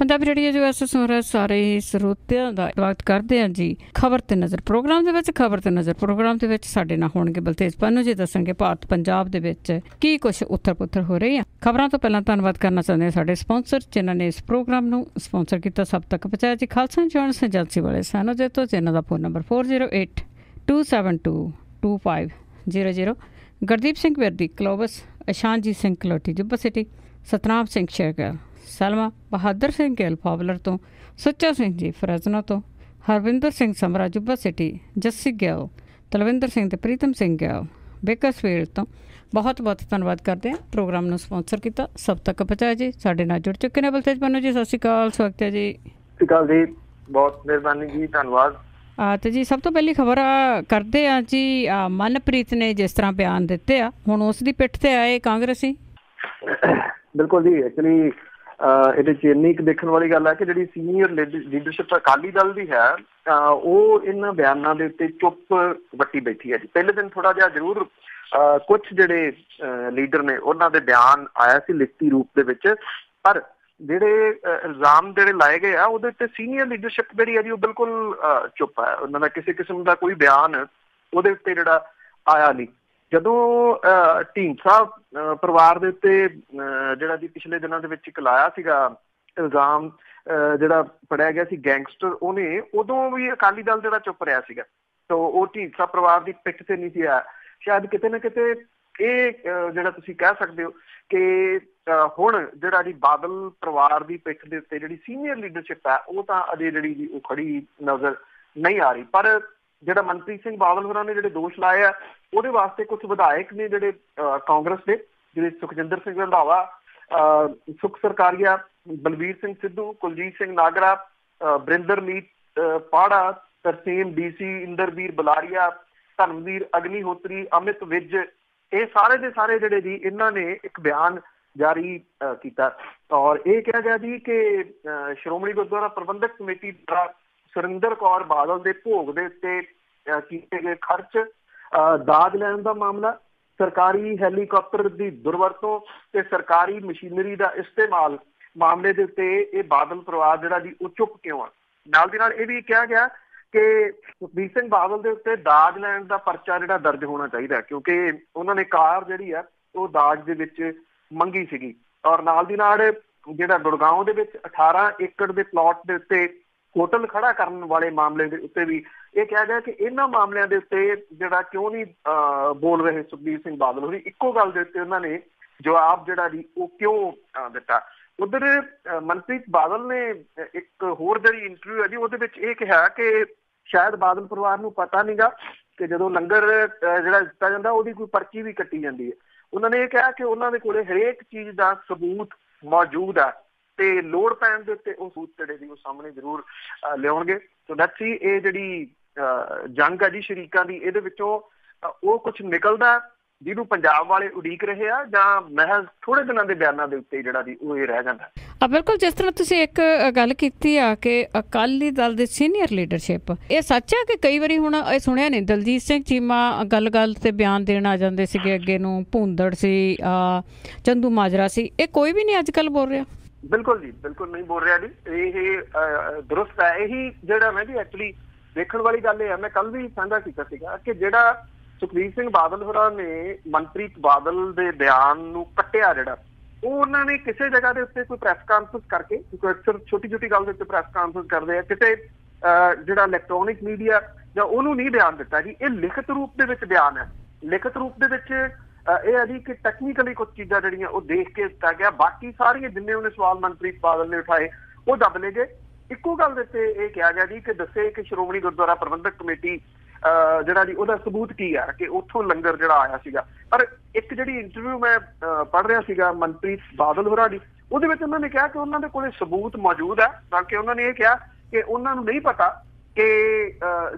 Punjabi radio ਜੋ S ਸੁਣ ਰਹੇ ਸਾਰੇ ਸਰੋਤਿਆਂ ਦਾ ਸਵਾਗਤ ਕਰਦੇ ਹਾਂ ਜੀ। ਖਬਰ ਤੇ ਨਜ਼ਰ ਪ੍ਰੋਗਰਾਮ ਦੇ ਵਿੱਚ ਖਬਰ ਤੇ ਨਜ਼ਰ ਪ੍ਰੋਗਰਾਮ ਦੇ ਵਿੱਚ ਸਾਡੇ ਨਾਲ ਹੋਣਗੇ ਬਲਤੇਜ ਪੰਨੂ ਜੀ, ਦੱਸਣਗੇ ਭਾਰਤ ਪੰਜਾਬ ਦੇ ਵਿੱਚ ਕੀ ਕੁਛ ਉੱਥਰ ਪੁੱਥਰ ਹੋ ਰਹੀ ਆ। ਖਬਰਾਂ ਤੋਂ ਪਹਿਲਾਂ ਧੰਨਵਾਦ ਕਰਨਾ ਚਾਹੁੰਦੇ ਹਾਂ ਸਾਡੇ ਸਪਾਂਸਰ ਜਿਨ੍ਹਾਂ ਨੇ ਇਸ ਪ੍ਰੋਗਰਾਮ ਨੂੰ ਸਪਾਂਸਰ ਕੀਤਾ, ਸਭ ਤੱਕ ਪਹੁੰਚਾਇਆ ਜੀ। ਖਾਲਸਾ ਇੰਸ਼ੋਰੈਂਸ ਏਜੰਸੀ ਵਾਲੇ ਸਾਨੂੰ ਜੇ ਤੋਂ ਜਿਨ੍ਹਾਂ ਦਾ phone number 4082722500। Gurdeep Singh Virdi Clovis, Ishanjit Singh Kaloti Yuba City, Satnam Singh Shergill Selma, Bahadur Singh Gill Fowler ਤੋਂ, ਸੁੱਚਾ ਸਿੰਘ ਜੀ ਫਰਜ਼ਨਾ ਤੋਂ, ਹਰਵਿੰਦਰ ਸਿੰਘ ਸਮਰਾ ਜੁੱਬਾ ਸਿਟੀ, ਜੱਸੀ ਗਿੱਲ, ਤਲਵਿੰਦਰ ਸਿੰਘ ਤੇ ਪ੍ਰੀਤਮ ਸਿੰਘ ਗਿੱਲ ਬੇਕਰਸਫੀਲਡ ਤੋਂ ਬਹੁਤ ਬਹੁਤ ਧੰਨਵਾਦ ਕਰਦੇ ਹਾਂ। ਪ੍ਰੋਗਰਾਮ ਨੂੰ ਸਪਾਂਸਰ ਕੀਤਾ, ਸਭ ਤੱਕ ਪਹੁੰਚਾਇਆ ਜੀ। ਸਾਡੇ ਨਾਲ ਜੁੜ ਚੁੱਕੇ ਨੇ ਬਲਤੇਜ ਪੰਨੂ ਜੀ, ਸਤਿ ਸ਼੍ਰੀ ਅਕਾਲ, ਸਵਾਗਤ ਹੈ ਜੀ। ਸਤਿ ਸ਼੍ਰੀ ਅਕਾਲ ਜੀ, ਬਹੁਤ ਮਿਹਰਬਾਨੀ ਜੀ, ਧੰਨਵਾਦ। ਤੇ ਜੀ ਸਭ ਤੋਂ ਪਹਿਲੀ ਖਬਰ ਕਰਦੇ ਹਾਂ ਜੀ, ਮਨਪ੍ਰੀਤ ਨੇ ਜਿਸ ਤਰ੍ਹਾਂ ਬਿਆਨ ਦਿੱਤੇ ਆ, ਹੁਣ ਉਸ ਦੀ ਪਿੱਠ ਤੇ ਆਏ ਕਾਂਗਰਸੀ। ਬਿਲਕੁਲ ਜੀ, ਐਕਚੁਅਲੀ ਇਹਦੇ 'ਚ ਇੰਨੀ ਕੁ ਦੇਖਣ ਵਾਲੀ ਗੱਲ ਹੈ ਕਿ ਜਿਹੜੀ ਸੀਨੀਅਰ ਲੀਡਰਸ਼ਿਪ ਅਕਾਲੀ ਦਲ ਦੀ ਹੈ ਉਹ ਇਹਨਾਂ ਬਿਆਨਾਂ ਦੇ ਉੱਤੇ ਚੁੱਪ ਵੱਟੀ ਬੈਠੀ ਹੈ ਜੀ। ਪਹਿਲੇ ਦਿਨ ਥੋੜ੍ਹਾ ਜਿਹਾ ਜ਼ਰੂਰ ਕੁਛ ਜਿਹੜੇ ਲੀਡਰ ਨੇ ਉਹਨਾਂ ਦੇ ਬਿਆਨ ਆਇਆ ਸੀ ਲਿਖਤੀ ਰੂਪ ਦੇ ਵਿੱਚ, ਪਰ ਜਿਹੜੇ ਇਲਜ਼ਾਮ ਜਿਹੜੇ ਲਾਏ ਗਏ ਆ ਉਹਦੇ ਉੱਤੇ ਸੀਨੀਅਰ ਲੀਡਰਸ਼ਿਪ ਜਿਹੜੀ ਹੈ ਜੀ ਉਹ ਬਿਲਕੁਲ ਚੁੱਪ ਹੈ। ਉਹਨਾਂ ਦਾ ਕਿਸੇ ਕਿਸਮ ਦਾ ਕੋਈ ਬਿਆਨ ਉਹਦੇ ਉੱਤੇ ਜਿਹੜਾ ਆਇਆ ਨਹੀਂ। ਜਦੋਂ ਢੀਂਡਸਾ ਪਰਿਵਾਰ ਦੇ ਉੱਤੇ ਜਿਹੜਾ ਜੀ ਪਿਛਲੇ ਦਿਨਾਂ ਦੇ ਵਿੱਚ ਇੱਕ ਲਾਇਆ ਸੀਗਾ ਇਲਜ਼ਾਮ, ਜਿਹੜਾ ਫੜਿਆ ਗਿਆ ਸੀ ਗੈਂਗਸਟਰ, ਉਹਨੇ ਉਦੋਂ ਵੀ ਅਕਾਲੀ ਦਲ ਜਿਹੜਾ ਚੁੱਪ ਰਿਹਾ ਸੀਗਾ। ਤਾਂ ਉਹ ਢੀਂਡਸਾ ਪਰਿਵਾਰ ਦੀ ਪਿੱਠ ਤੇ ਨਹੀਂ ਸੀ ਆਇਆ। ਸ਼ਾਇਦ ਕਿਤੇ ਨਾ ਕਿਤੇ ਇਹ ਜਿਹੜਾ ਤੁਸੀਂ ਕਹਿ ਸਕਦੇ ਹੋ ਕਿ ਹੁਣ ਜਿਹੜਾ ਜੀ ਬਾਦਲ ਪਰਿਵਾਰ ਦੀ ਪਿੱਠ ਦੇ ਉੱਤੇ ਜਿਹੜੀ ਸੀਨੀਅਰ ਲੀਡਰਸ਼ਿਪ ਹੈ ਉਹ ਤਾਂ ਅਜੇ ਜਿਹੜੀ ਜੀ ਉਹ ਖੜੀ ਨਜ਼ਰ ਨਹੀਂ ਆ ਰਹੀ। ਪਰ ਜਿਹੜਾ ਮਨਪ੍ਰੀਤ ਸਿੰਘ ਬਾਦਲ ਹੋਰਾਂ ਨੇ ਜਿਹੜੇ ਦੋਸ਼ ਲਾਏ ਆ ਉਹਦੇ ਵਾਸਤੇ ਕੁਛ ਵਿਧਾਇਕ ਨੇ ਜਿਹੜੇ ਕਾਂਗਰਸ ਦੇ, ਜਿਹੜੇ ਸੁਖਜਿੰਦਰ ਸਿੰਘ ਰੰਧਾਵਾ, ਸੁਖ ਸਰਕਾਰੀਆ, ਬਲਬੀਰ ਸਿੰਘ ਸਿੱਧੂ, ਕੁਲਜੀਤ ਸਿੰਘ ਨਾਗਰਾ, ਬਰਿੰਦਰਮੀਤ ਪਾੜਾ, ਤਰਸੇਮ ਡੀਸੀ, ਇੰਦਰਵੀਰ ਬੁਲਾਰੀਆ, ਧਰਮਵੀਰ ਅਗਨੀਹੋਤਰੀ, ਅਮਿਤ ਵਿਜ, ਇਹ ਸਾਰੇ ਦੇ ਸਾਰੇ ਜਿਹੜੇ ਜੀ ਇਹਨਾਂ ਨੇ ਇੱਕ ਬਿਆਨ ਜਾਰੀ ਕੀਤਾ ਔਰ ਇਹ ਕਿਹਾ ਗਿਆ ਜੀ ਕਿ ਸ਼੍ਰੋਮਣੀ ਗੁਰਦੁਆਰਾ ਪ੍ਰਬੰਧਕ ਕਮੇਟੀ ਦੁਆਰਾ ਸੁਰਿੰਦਰ ਕੌਰ ਬਾਦਲ ਦੇ ਭੋਗ ਦੇ ਉੱਤੇ ਕੀਤੇ ਗਏ ਖਰਚ, ਦਾਜ ਲੈਣ ਦਾ ਮਾਮਲਾ, ਸਰਕਾਰੀ ਹੈਲੀਕਾਪਟਰ ਦੀ ਦੁਰਵਰਤੋਂ ਤੇ ਸਰਕਾਰੀ ਮਸ਼ੀਨਰੀ ਦਾ ਇਸਤੇਮਾਲ ਮਾਮਲੇ ਦੇ ਉੱਤੇ ਇਹ ਬਾਦਲ ਪਰਿਵਾਰ ਜਿਹੜਾ ਜੀ ਉਹ ਚੁੱਪ ਕਿਉਂ ਆ। ਨਾਲ ਦੀ ਨਾਲ ਇਹ ਵੀ ਕਿਹਾ ਗਿਆ ਕਿ ਸੁਖਬੀਰ ਸਿੰਘ ਬਾਦਲ ਦੇ ਉੱਤੇ ਦਾਜ ਲੈਣ ਦਾ ਪਰਚਾ ਜਿਹੜਾ ਦਰਜ ਹੋਣਾ ਚਾਹੀਦਾ, ਕਿਉਂਕਿ ਉਹਨਾਂ ਨੇ ਕਾਰ ਜਿਹੜੀ ਆ ਉਹ ਦਾਜ ਦੇ ਵਿੱਚ ਮੰਗੀ ਸੀਗੀ। ਔਰ ਨਾਲ ਦੀ ਨਾਲ ਜਿਹੜਾ ਗੁੜਗਾਉਂ ਦੇ ਵਿੱਚ 18 ਏਕੜ ਦੇ ਪਲਾਟ ਦੇ ਉੱਤੇ ਹੋਟਲ ਖੜਾ ਕਰਨ ਵਾਲੇ ਮਾਮਲੇ ਦੇ ਉੱਤੇ ਵੀ ਇਹ ਕਿਹਾ ਗਿਆ ਕਿ ਇਹਨਾਂ ਮਾਮਲਿਆਂ ਦੇ ਉੱਤੇ ਜਿਹੜਾ ਕਿਉਂ ਨਹੀਂ ਬੋਲ ਰਹੇ ਸੁਖਬੀਰ ਸਿੰਘ ਬਾਦਲ ਹੋਰੀ। ਇੱਕੋ ਗੱਲ ਦੇ ਉੱਤੇ ਉਹਨਾਂ ਨੇ ਜਵਾਬ ਜਿਹੜਾ ਜੀ ਉਹ ਕਿਉਂ ਦਿੱਤਾ। ਉਧਰ ਮਨਪ੍ਰੀਤ ਬਾਦਲ ਨੇ ਇੱਕ ਹੋਰ ਜਿਹੜੀ ਇੰਟਰਵਿਊ ਹੈ ਜੀ ਉਹਦੇ ਵਿੱਚ ਇਹ ਕਿਹਾ ਕਿ ਸ਼ਾਇਦ ਬਾਦਲ ਪਰਿਵਾਰ ਨੂੰ ਪਤਾ ਨੀਗਾ ਕਿ ਜਦੋਂ ਲੰਗਰ ਜਿਹੜਾ ਦਿੱਤਾ ਜਾਂਦਾ ਉਹਦੀ ਕੋਈ ਪਰਚੀ ਵੀ ਕੱਟੀ ਜਾਂਦੀ ਹੈ। ਉਹਨਾਂ ਨੇ ਇਹ ਕਿਹਾ ਕਿ ਉਹਨਾਂ ਦੇ ਕੋਲੇ ਹਰੇਕ ਚੀਜ਼ ਦਾ ਸਬੂਤ ਮੌਜੂਦ ਹੈ ਤੇ ਲੋੜ ਪੈਣ ਦੇ ਉੱਤੇ ਉਹ ਸਬੂਤ ਜਿਹੜੇ ਜੀ ਉਹ ਸਾਹਮਣੇ ਜ਼ਰੂਰ ਲਿਆਉਣਗੇ। ਸੋ ਦੈਟਸ ਹੀ ਇਹ ਜਿਹੜੀ ਜੰਗ ਹੈ ਜੀ ਸ਼ਰੀਕਾਂ ਦੀ, ਇਹਦੇ ਵਿੱਚੋਂ ਉਹ ਕੁਛ ਨਿਕਲਦਾ ਜਿਹਨੂੰ ਪੰਜਾਬ ਵਾਲੇ ਉਡੀਕ ਰਹੇ ਆ ਜਾਂ ਮਹਿਜ਼ ਥੋੜੇ ਦਿਨਾਂ ਦੇ ਬਿਆਨਾਂ ਦੇ ਉੱਤੇ ਜਿਹੜਾ ਜੀ ਉਹ ਇਹ ਰਹਿ ਜਾਂਦਾ। ਬਿਲਕੁਲ, ਜਿਸ ਤਰ੍ਹਾਂ ਤੁਸੀਂ ਇੱਕ ਗੱਲ ਕੀਤੀ ਆ ਕਿ ਅਕਾਲੀ ਦਲ ਦੇ ਸੀਨੀਅਰ ਲੀਡਰਸ਼ਿਪ, ਇਹ ਸੱਚ ਹੈ ਕਿ ਕਈ ਵਾਰੀ ਹੁਣ ਇਹ ਸੁਣਿਆ ਨਹੀਂ ਦਲਜੀਤ ਸਿੰਘ ਚੀਮਾ ਗੱਲ ਤੇ ਬਿਆਨ ਦੇਣ ਆ ਜਾਂਦੇ ਸੀਗੇ, ਅੱਗੇ ਨੂੰ ਭੂੰਦੜ ਸੀ, ਚੰਦੂ ਮਾਜਰਾ ਸੀ, ਇਹ ਕੋਈ ਵੀ ਨਹੀਂ ਅੱਜ ਕੱਲ੍ਹ ਬੋਲ ਰਿਹਾ। ਬਿਲਕੁਲ ਜੀ, ਬਿਲਕੁਲ ਨਹੀਂ ਬੋਲ ਰਿਹਾ ਜੀ, ਇਹ ਦਰੁਸਤ ਹੈ। ਇਹੀ ਜਿਹੜਾ ਮੈਂ ਜੀ ਐਕਚੁਅਲੀ ਦੇਖਣ ਵਾਲੀ ਗੱਲ ਇਹ ਹੈ, ਮੈਂ ਕੱਲ ਵੀ ਸਾਂਝਾ ਕੀਤਾ ਸੀਗਾ ਕਿ ਜਿਹੜਾ ਸੁਖਬੀਰ ਸਿੰਘ ਬਾਦਲ ਹੋਰਾਂ ਨੇ ਮਨਪ੍ਰੀਤ ਬਾਦਲ ਦੇ ਬਿਆਨ ਨੂੰ ਕੱਟਿਆ, ਜਿਹੜਾ ਉਹ ਉਹਨਾਂ ਨੇ ਕਿਸੇ ਜਗ੍ਹਾ ਦੇ ਉੱਤੇ ਕੋਈ ਪ੍ਰੈਸ ਕਾਨਫਰੰਸ ਕਰਕੇ, ਅਕਸਰ ਛੋਟੀ ਛੋਟੀ ਗੱਲ ਦੇ ਉੱਤੇ ਪ੍ਰੈਸ ਕਾਨਫਰੰਸ ਕਰਦੇ ਆ, ਕਿਸੇ ਜਿਹੜਾ ਇਲੈਕਟ੍ਰੋਨਿਕ ਮੀਡੀਆ ਜਾਂ ਉਹਨੂੰ ਨਹੀਂ ਬਿਆਨ ਦਿੱਤਾ ਜੀ। ਇਹ ਲਿਖਤ ਰੂਪ ਦੇ ਵਿੱਚ ਬਿਆਨ ਹੈ। ਲਿਖਤ ਰੂਪ ਦੇ ਵਿੱਚ ਇਹ ਹੈ ਜੀ ਕਿ ਟੈਕਨੀਕਲੀ ਕੁਝ ਚੀਜ਼ਾਂ ਜਿਹੜੀਆਂ ਉਹ ਦੇਖ ਕੇ ਦਿੱਤਾ ਗਿਆ, ਬਾਕੀ ਸਾਰੀਆਂ ਜਿੰਨੇ ਉਹਨੇ ਸਵਾਲ ਮਨਪ੍ਰੀਤ ਬਾਦਲ ਨੇ ਉਠਾਏ ਉਹ ਦੱਬ ਲਏ ਗਏ। ਇੱਕੋ ਗੱਲ ਦੇ ਉੱਤੇ ਇਹ ਕਿਹਾ ਗਿਆ ਜੀ ਕਿ ਦੱਸੇ ਕਿ ਸ਼੍ਰੋਮਣੀ ਗੁਰਦੁਆਰਾ ਪ੍ਰਬੰਧਕ ਕਮੇਟੀ ਜਿਹੜਾ ਜੀ ਉਹਦਾ ਸਬੂਤ ਕੀ ਆ ਕਿ ਉੱਥੋਂ ਲੰਗਰ ਜਿਹੜਾ ਆਇਆ ਸੀਗਾ। ਪਰ ਇੱਕ ਜਿਹੜੀ ਇੰਟਰਵਿਊ ਮੈਂ ਪੜ੍ਹ ਰਿਹਾ ਸੀਗਾ ਮਨਪ੍ਰੀਤ ਬਾਦਲ ਹੋਰਾਂ ਦੀ, ਉਹਦੇ ਵਿੱਚ ਉਹਨਾਂ ਨੇ ਕਿਹਾ ਕਿ ਉਹਨਾਂ ਦੇ ਕੋਲੇ ਸਬੂਤ ਮੌਜੂਦ ਹੈ, ਬਲਕਿ ਉਹਨਾਂ ਨੇ ਇਹ ਕਿਹਾ ਕਿ ਉਹਨਾਂ ਨੂੰ ਨਹੀਂ ਪਤਾ ਕਿ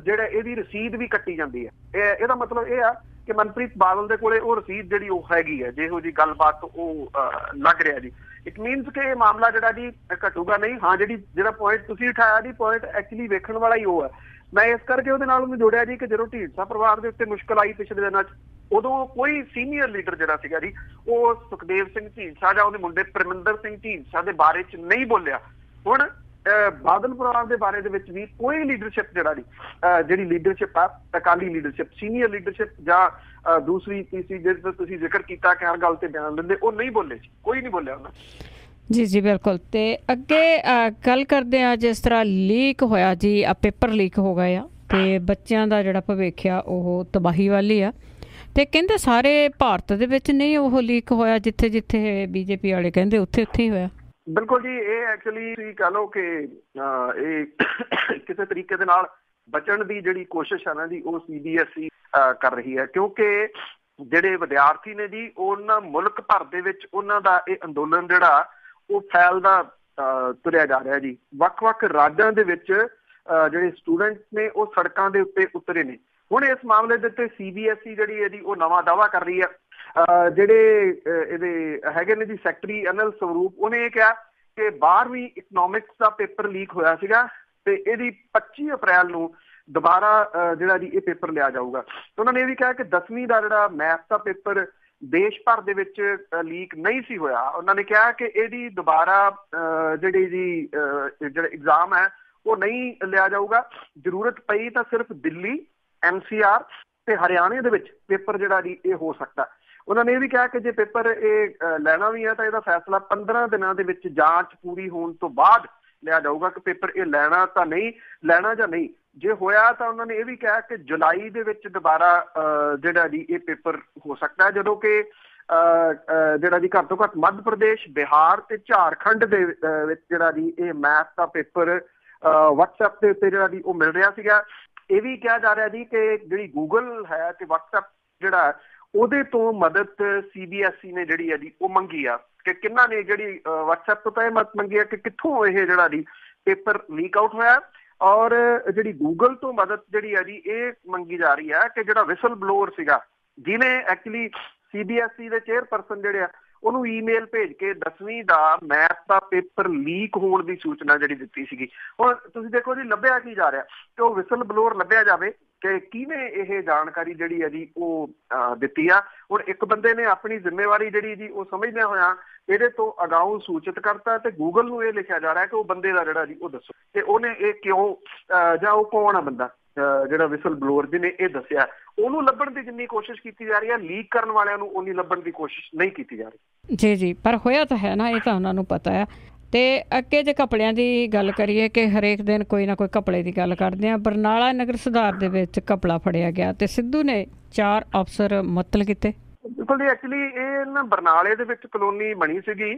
ਜਿਹੜਾ ਇਹਦੀ ਰਸੀਦ ਵੀ ਕੱਟੀ ਜਾਂਦੀ ਹੈ। ਇਹਦਾ ਮਤਲਬ ਇਹ ਆ ਕਿ ਮਨਪ੍ਰੀਤ ਬਾਦਲ ਦੇ ਕੋਲੇ ਉਹ ਰਸੀਦ ਜਿਹੜੀ ਉਹ ਹੈਗੀ ਹੈ, ਜਿਹੋ ਜਿਹੀ ਗੱਲਬਾਤ ਉਹ ਲੱਗ ਰਿਹਾ ਜੀ। ਇਟ ਮੀਨਸ ਕਿ ਇਹ ਮਾਮਲਾ ਜਿਹੜਾ ਜੀ ਘਟੂਗਾ ਨਹੀਂ। ਹਾਂ, ਜਿਹੜਾ ਪੁਆਇੰਟ ਤੁਸੀਂ ਉਠਾਇਆ ਜੀ, ਪੁਆਇੰਟ ਐਕਚੁਅਲੀ ਵੇਖਣ ਵਾਲਾ ਹੀ ਉਹ ਹੈ। ਮੈਂ ਇਸ ਕਰਕੇ ਉਹਦੇ ਨਾਲ ਉਹਨੂੰ ਜੋੜਿਆ ਜੀ ਕਿ ਜਦੋਂ ਢੀਂਡਸਾ ਪਰਿਵਾਰ ਦੇ ਉੱਤੇ ਮੁਸ਼ਕਿਲ ਆਈ ਪਿਛਲੇ ਦਿਨਾਂ 'ਚ, ਉਦੋਂ ਕੋਈ ਸੀਨੀਅਰ ਲੀਡਰ ਜਿਹੜਾ ਸੀਗਾ ਜੀ ਉਹ ਸੁਖਦੇਵ ਸਿੰਘ ਢੀਂਡਸਾ ਜਾਂ ਉਹਦੇ ਮੁੰਡੇ ਪਰਮਿੰਦਰ ਸਿੰਘ ਢੀਂਡਸਾ ਦੇ ਬਾਰੇ 'ਚ ਨਹੀਂ ਬੋਲਿਆ। ਹੁਣ ਬਾਦਲ ਪਰਿਵਾਰ ਦੇ ਬਾਰੇ ਦੇ ਵਿੱਚ ਵੀ ਕੋਈ ਲੀਡਰਸ਼ਿਪ ਜਿਹੜੀ ਲੀਡਰਸ਼ਿਪ ਆ, ਅਕਾਲੀ ਲੀਡਰਸ਼ਿਪ, ਸੀਨੀਅਰ ਲੀਡਰਸ਼ਿਪ ਜਾਂ ਦੂਸਰੀ ਤੀਸਰੀ ਜਿਹੜੇ ਤੁਸੀਂ ਜ਼ਿਕਰ ਕੀਤਾ ਕਿ ਹਰ ਗੱਲ ਤੇ ਬਿਆਨ ਦਿੰਦੇ, ਉਹ ਨਹੀਂ ਬੋਲੇ ਸੀ, ਕੋਈ ਨਹੀਂ ਬੋਲਿਆ ਉਹਨਾਂ। ਜੀ ਜੀ ਬਿਲਕੁਲ। ਤੇ ਅੱਗੇ ਗੱਲ ਕਰਦੇ ਆ, ਜਿਸ ਤਰ੍ਹਾਂ ਲੀਕ ਹੋਇਆ ਜੀ, ਪੇਪਰ ਲੀਕ ਹੋ ਗਏ ਆ ਤੇ ਬੱਚਿਆਂ ਦਾ ਜਿਹੜਾ ਭਵਿੱਖ ਆ ਉਹ ਤਬਾਹੀ ਵੱਲ ਹੀ ਆ, ਤੇ ਕਹਿੰਦੇ ਸਾਰੇ ਭਾਰਤ ਦੇ ਵਿੱਚ ਨਹੀਂ ਉਹ ਲੀਕ ਹੋਇਆ, ਜਿੱਥੇ ਜਿੱਥੇ ਬੀਜੇਪੀ ਵਾਲੇ ਕਹਿੰਦੇ ਉੱਥੇ ਉੱਥੇ ਹੀ ਹੋਇਆ। ਬਿਲਕੁਲ ਜੀ, ਇਹ ਐਕਚੁਅਲੀ ਤੁਸੀਂ ਕਹਿ ਲਓ ਕਿ ਇਹ ਕਿਸੇ ਤਰੀਕੇ ਦੇ ਨਾਲ ਬਚਣ ਦੀ ਜਿਹੜੀ ਕੋਸ਼ਿਸ਼ ਹੈ ਨਾ ਜੀ, ਉਹ CBSE ਕਰ ਰਹੀ ਹੈ, ਕਿਉਂਕਿ ਜਿਹੜੇ ਵਿਦਿਆਰਥੀ ਨੇ ਜੀ, ਉਹਨਾਂ ਮੁਲਕ ਭਰ ਦੇ ਵਿੱਚ ਉਹਨਾਂ ਦਾ ਇਹ ਅੰਦੋਲਨ ਜਿਹੜਾ ਉਹ ਫੈਲਦਾ ਤੁਰਿਆ ਜਾ ਰਿਹਾ ਜੀ। ਵੱਖ-ਵੱਖ ਰਾਜਾਂ ਦੇ ਵਿੱਚ ਜਿਹੜੇ ਸਟੂਡੈਂਟਸ ਨੇ ਉਹ ਸੜਕਾਂ ਦੇ ਉੱਤੇ ਉਤਰੇ ਨੇ। ਹੁਣ ਇਸ ਮਾਮਲੇ ਦੇ ਉੱਤੇ CBSE ਜਿਹੜੀ ਹੈ ਜੀ, ਉਹ ਨਵਾਂ ਦਾਅਵਾ ਕਰ ਰਹੀ ਹੈ। ਜਿਹੜੇ ਇਹਦੇ ਹੈਗੇ ਨੇ ਜੀ ਸੈਕਟਰੀ ਅਨਿਲ ਸਵਰੂਪ, ਉਹਨੇ ਇਹ ਕਿਹਾ ਕਿ 12ਵੀਂ ਇਕਨੋਮਿਕਸ ਦਾ ਪੇਪਰ ਲੀਕ ਹੋਇਆ ਸੀਗਾ ਤੇ ਇਹਦੀ 25 ਅਪ੍ਰੈਲ ਨੂੰ ਦੁਬਾਰਾ ਜਿਹੜਾ ਜੀ ਇਹ ਪੇਪਰ ਲਿਆ ਜਾਊਗਾ। ਉਹਨਾਂ ਨੇ ਇਹ ਵੀ ਕਿਹਾ ਕਿ 10ਵੀਂ ਦਾ ਜਿਹੜਾ ਮੈਥ ਦਾ ਪੇਪਰ ਦੇਸ਼ ਭਰ ਦੇ ਵਿੱਚ ਲੀਕ ਨਹੀਂ ਸੀ ਹੋਇਆ। ਉਹਨਾਂ ਨੇ ਕਿਹਾ ਕਿ ਇਹਦੀ ਦੁਬਾਰਾ ਜਿਹੜਾ ਐਗਜ਼ਾਮ ਹੈ ਉਹ ਨਹੀਂ ਲਿਆ ਜਾਊਗਾ। ਜ਼ਰੂਰਤ ਪਈ ਤਾਂ ਸਿਰਫ ਦਿੱਲੀ, NCR ਤੇ ਹਰਿਆਣੇ ਦੇ ਵਿੱਚ ਪੇਪਰ ਜਿਹੜਾ ਜੀ ਇਹ ਹੋ ਸਕਦਾ। ਉਹਨਾਂ ਨੇ ਇਹ ਵੀ ਕਿਹਾ ਕਿ ਜੇ ਪੇਪਰ ਇਹ ਲੈਣਾ ਵੀ ਹੈ ਤਾਂ ਇਹਦਾ ਫੈਸਲਾ 15 ਦਿਨਾਂ ਦੇ ਵਿੱਚ ਜਾਂਚ ਪੂਰੀ ਹੋਣ ਤੋਂ ਬਾਅਦ ਲਿਆ ਜਾਊਗਾ ਕਿ ਪੇਪਰ ਇਹ ਲੈਣਾ ਜਾਂ ਨਹੀਂ। ਜੇ ਹੋਇਆ ਤਾਂ ਉਹਨਾਂ ਨੇ ਇਹ ਵੀ ਕਿਹਾ ਕਿ ਜੁਲਾਈ ਦੇ ਵਿੱਚ ਦੁਬਾਰਾ ਜਿਹੜਾ ਜੀ ਇਹ ਪੇਪਰ ਹੋ ਸਕਦਾ, ਜਦੋਂ ਕਿ ਜਿਹੜਾ ਜੀ ਘੱਟ ਤੋਂ ਘੱਟ ਮੱਧ ਪ੍ਰਦੇਸ਼, ਬਿਹਾਰ ਤੇ ਝਾਰਖੰਡ ਦੇ ਵਿੱਚ ਜਿਹੜਾ ਜੀ ਇਹ ਮੈਥ ਦਾ ਪੇਪਰ WhatsApp ਦੇ ਉੱਤੇ ਜਿਹੜਾ ਜੀ ਉਹ ਮਿਲ ਰਿਹਾ ਸੀਗਾ। ਇਹ ਵੀ ਕਿਹਾ ਜਾ ਰਿਹਾ ਜੀ ਕਿ ਜਿਹੜੀ ਗੂਗਲ ਹੈ ਤੇ WhatsApp ਜਿਹੜਾ ਉਹਦੇ ਤੋਂ ਮਦਦ CBSE ਨੇ ਜਿਹੜੀ ਹੈ ਜੀ ਉਹ ਮੰਗੀ ਆ, ਕਿ ਕਿਹਨਾਂ ਨੇ ਜਿਹੜੀ WhatsApp ਤੋਂ ਤਾਂ ਇਹ ਮਦਦ ਮੰਗੀ ਆ ਕਿ ਕਿੱਥੋਂ ਇਹ ਜਿਹੜਾ ਜੀ ਪੇਪਰ ਲੀਕ ਆਊਟ ਹੋਇਆ, ਔਰ ਜਿਹੜੀ ਗੂਗਲ ਤੋਂ ਮਦਦ ਜਿਹੜੀ ਹੈ ਜੀ ਇਹ ਮੰਗੀ ਜਾ ਰਹੀ ਹੈ ਕਿ ਜਿਹੜਾ ਵਿਸਲ ਬਲੋਅਰ ਸੀਗਾ, ਜਿਹਨੇ ਐਕਚੁਅਲੀ CBSE ਦੇ ਚੇਅਰਪਰਸਨ ਜਿਹੜੇ ਆ ਉਹਨੂੰ ਈਮੇਲ ਭੇਜ ਕੇ 10ਵੀਂ ਦਾ ਮੈਥ ਦਾ ਪੇਪਰ ਲੀਕ ਹੋਣ ਦੀ ਸੂਚਨਾ ਜਿਹੜੀ ਦਿੱਤੀ ਸੀਗੀ। ਹੁਣ ਤੁਸੀਂ ਦੇਖੋ ਜੀ, ਲੱਭਿਆ ਕੀ ਜਾ ਰਿਹਾ ਕਿ ਉਹ ਵਿਸਲ ਬਲੋਅਰ ਲੱਭਿਆ ਜਾਵੇ ਕਿ ਕਿਹਨੇ ਇਹ ਜਾਣਕਾਰੀ ਜਿਹੜੀ ਹੈ ਜੀ ਉਹ ਦਿੱਤੀ ਆ। ਹੁਣ ਇੱਕ ਬੰਦੇ ਨੇ ਆਪਣੀ ਜ਼ਿੰਮੇਵਾਰੀ ਜਿਹੜੀ ਜੀ ਉਹ ਸਮਝਦਿਆਂ ਹੋਇਆ ਇਹਦੇ ਤੋਂ ਅਗਾਊਂ ਸੂਚਿਤ ਕਰਤਾ ਤੇ ਗੂਗਲ ਨੂੰ ਇਹ ਲਿਖਿਆ ਜਾ ਰਿਹਾ ਕਿ ਉਹ ਬੰਦੇ ਦਾ ਜਿਹੜਾ ਜੀ ਉਹ ਦੱਸੋ ਤੇ ਉਹਨੇ ਇਹ ਕਿਉਂ ਜਾਂ ਉਹ ਕੌਣ ਆ ਬੰਦਾ ਜਿਹੜਾ ਵਿਸਲ ਬਲੋਅਰ ਜਿਹਨੇ ਇਹ ਦੱਸਿਆ। ਉਹਨੂੰ ਲੱਭਣ ਦੀ ਜਿੰਨੀ ਕੋਸ਼ਿਸ਼ ਕੀਤੀ ਜਾ ਰਹੀ ਹੈ, ਲੀਕ ਕਰਨ ਵਾਲਿਆਂ ਨੂੰ ਉਨੀ ਲੱਭਣ ਦੀ ਕੋਸ਼ਿਸ਼ ਨਹੀਂ ਕੀਤੀ ਜਾ ਰਹੀ। ਜੀ ਜੀ, ਪਰ ਹੋਇਆ ਤਾਂ ਹੈ ਨਾ, ਇਹ ਤਾਂ ਉਹਨਾਂ ਨੂੰ ਪਤਾ ਆ। ਤੇ ਅੱਗੇ ਜੇ ਕੱਪੜਿਆਂ ਦੀ ਗੱਲ ਕਰੀਏ ਕਿ ਹਰੇਕ ਦਿਨ ਕੋਈ ਨਾ ਕੋਈ ਕੱਪੜੇ ਦੀ ਗੱਲ ਕਰਦੇ ਆ। ਬਰਨਾਲਾ ਨਗਰ ਸੁਧਾਰ ਦੇ ਵਿੱਚ ਕੱਪੜਾ ਫੜਿਆ ਗਿਆ ਤੇ ਸਿੱਧੂ ਨੇ 4 ਅਫਸਰ ਮੁਅੱਤਲ ਕੀਤੇ। ਬਿਲਕੁਲ ਜੀ, ਐਕਚੁਅਲੀ ਇਹ ਨਾ ਬਰਨਾਲੇ ਦੇ ਵਿੱਚ ਕਲੋਨੀ ਬਣੀ ਸੀਗੀ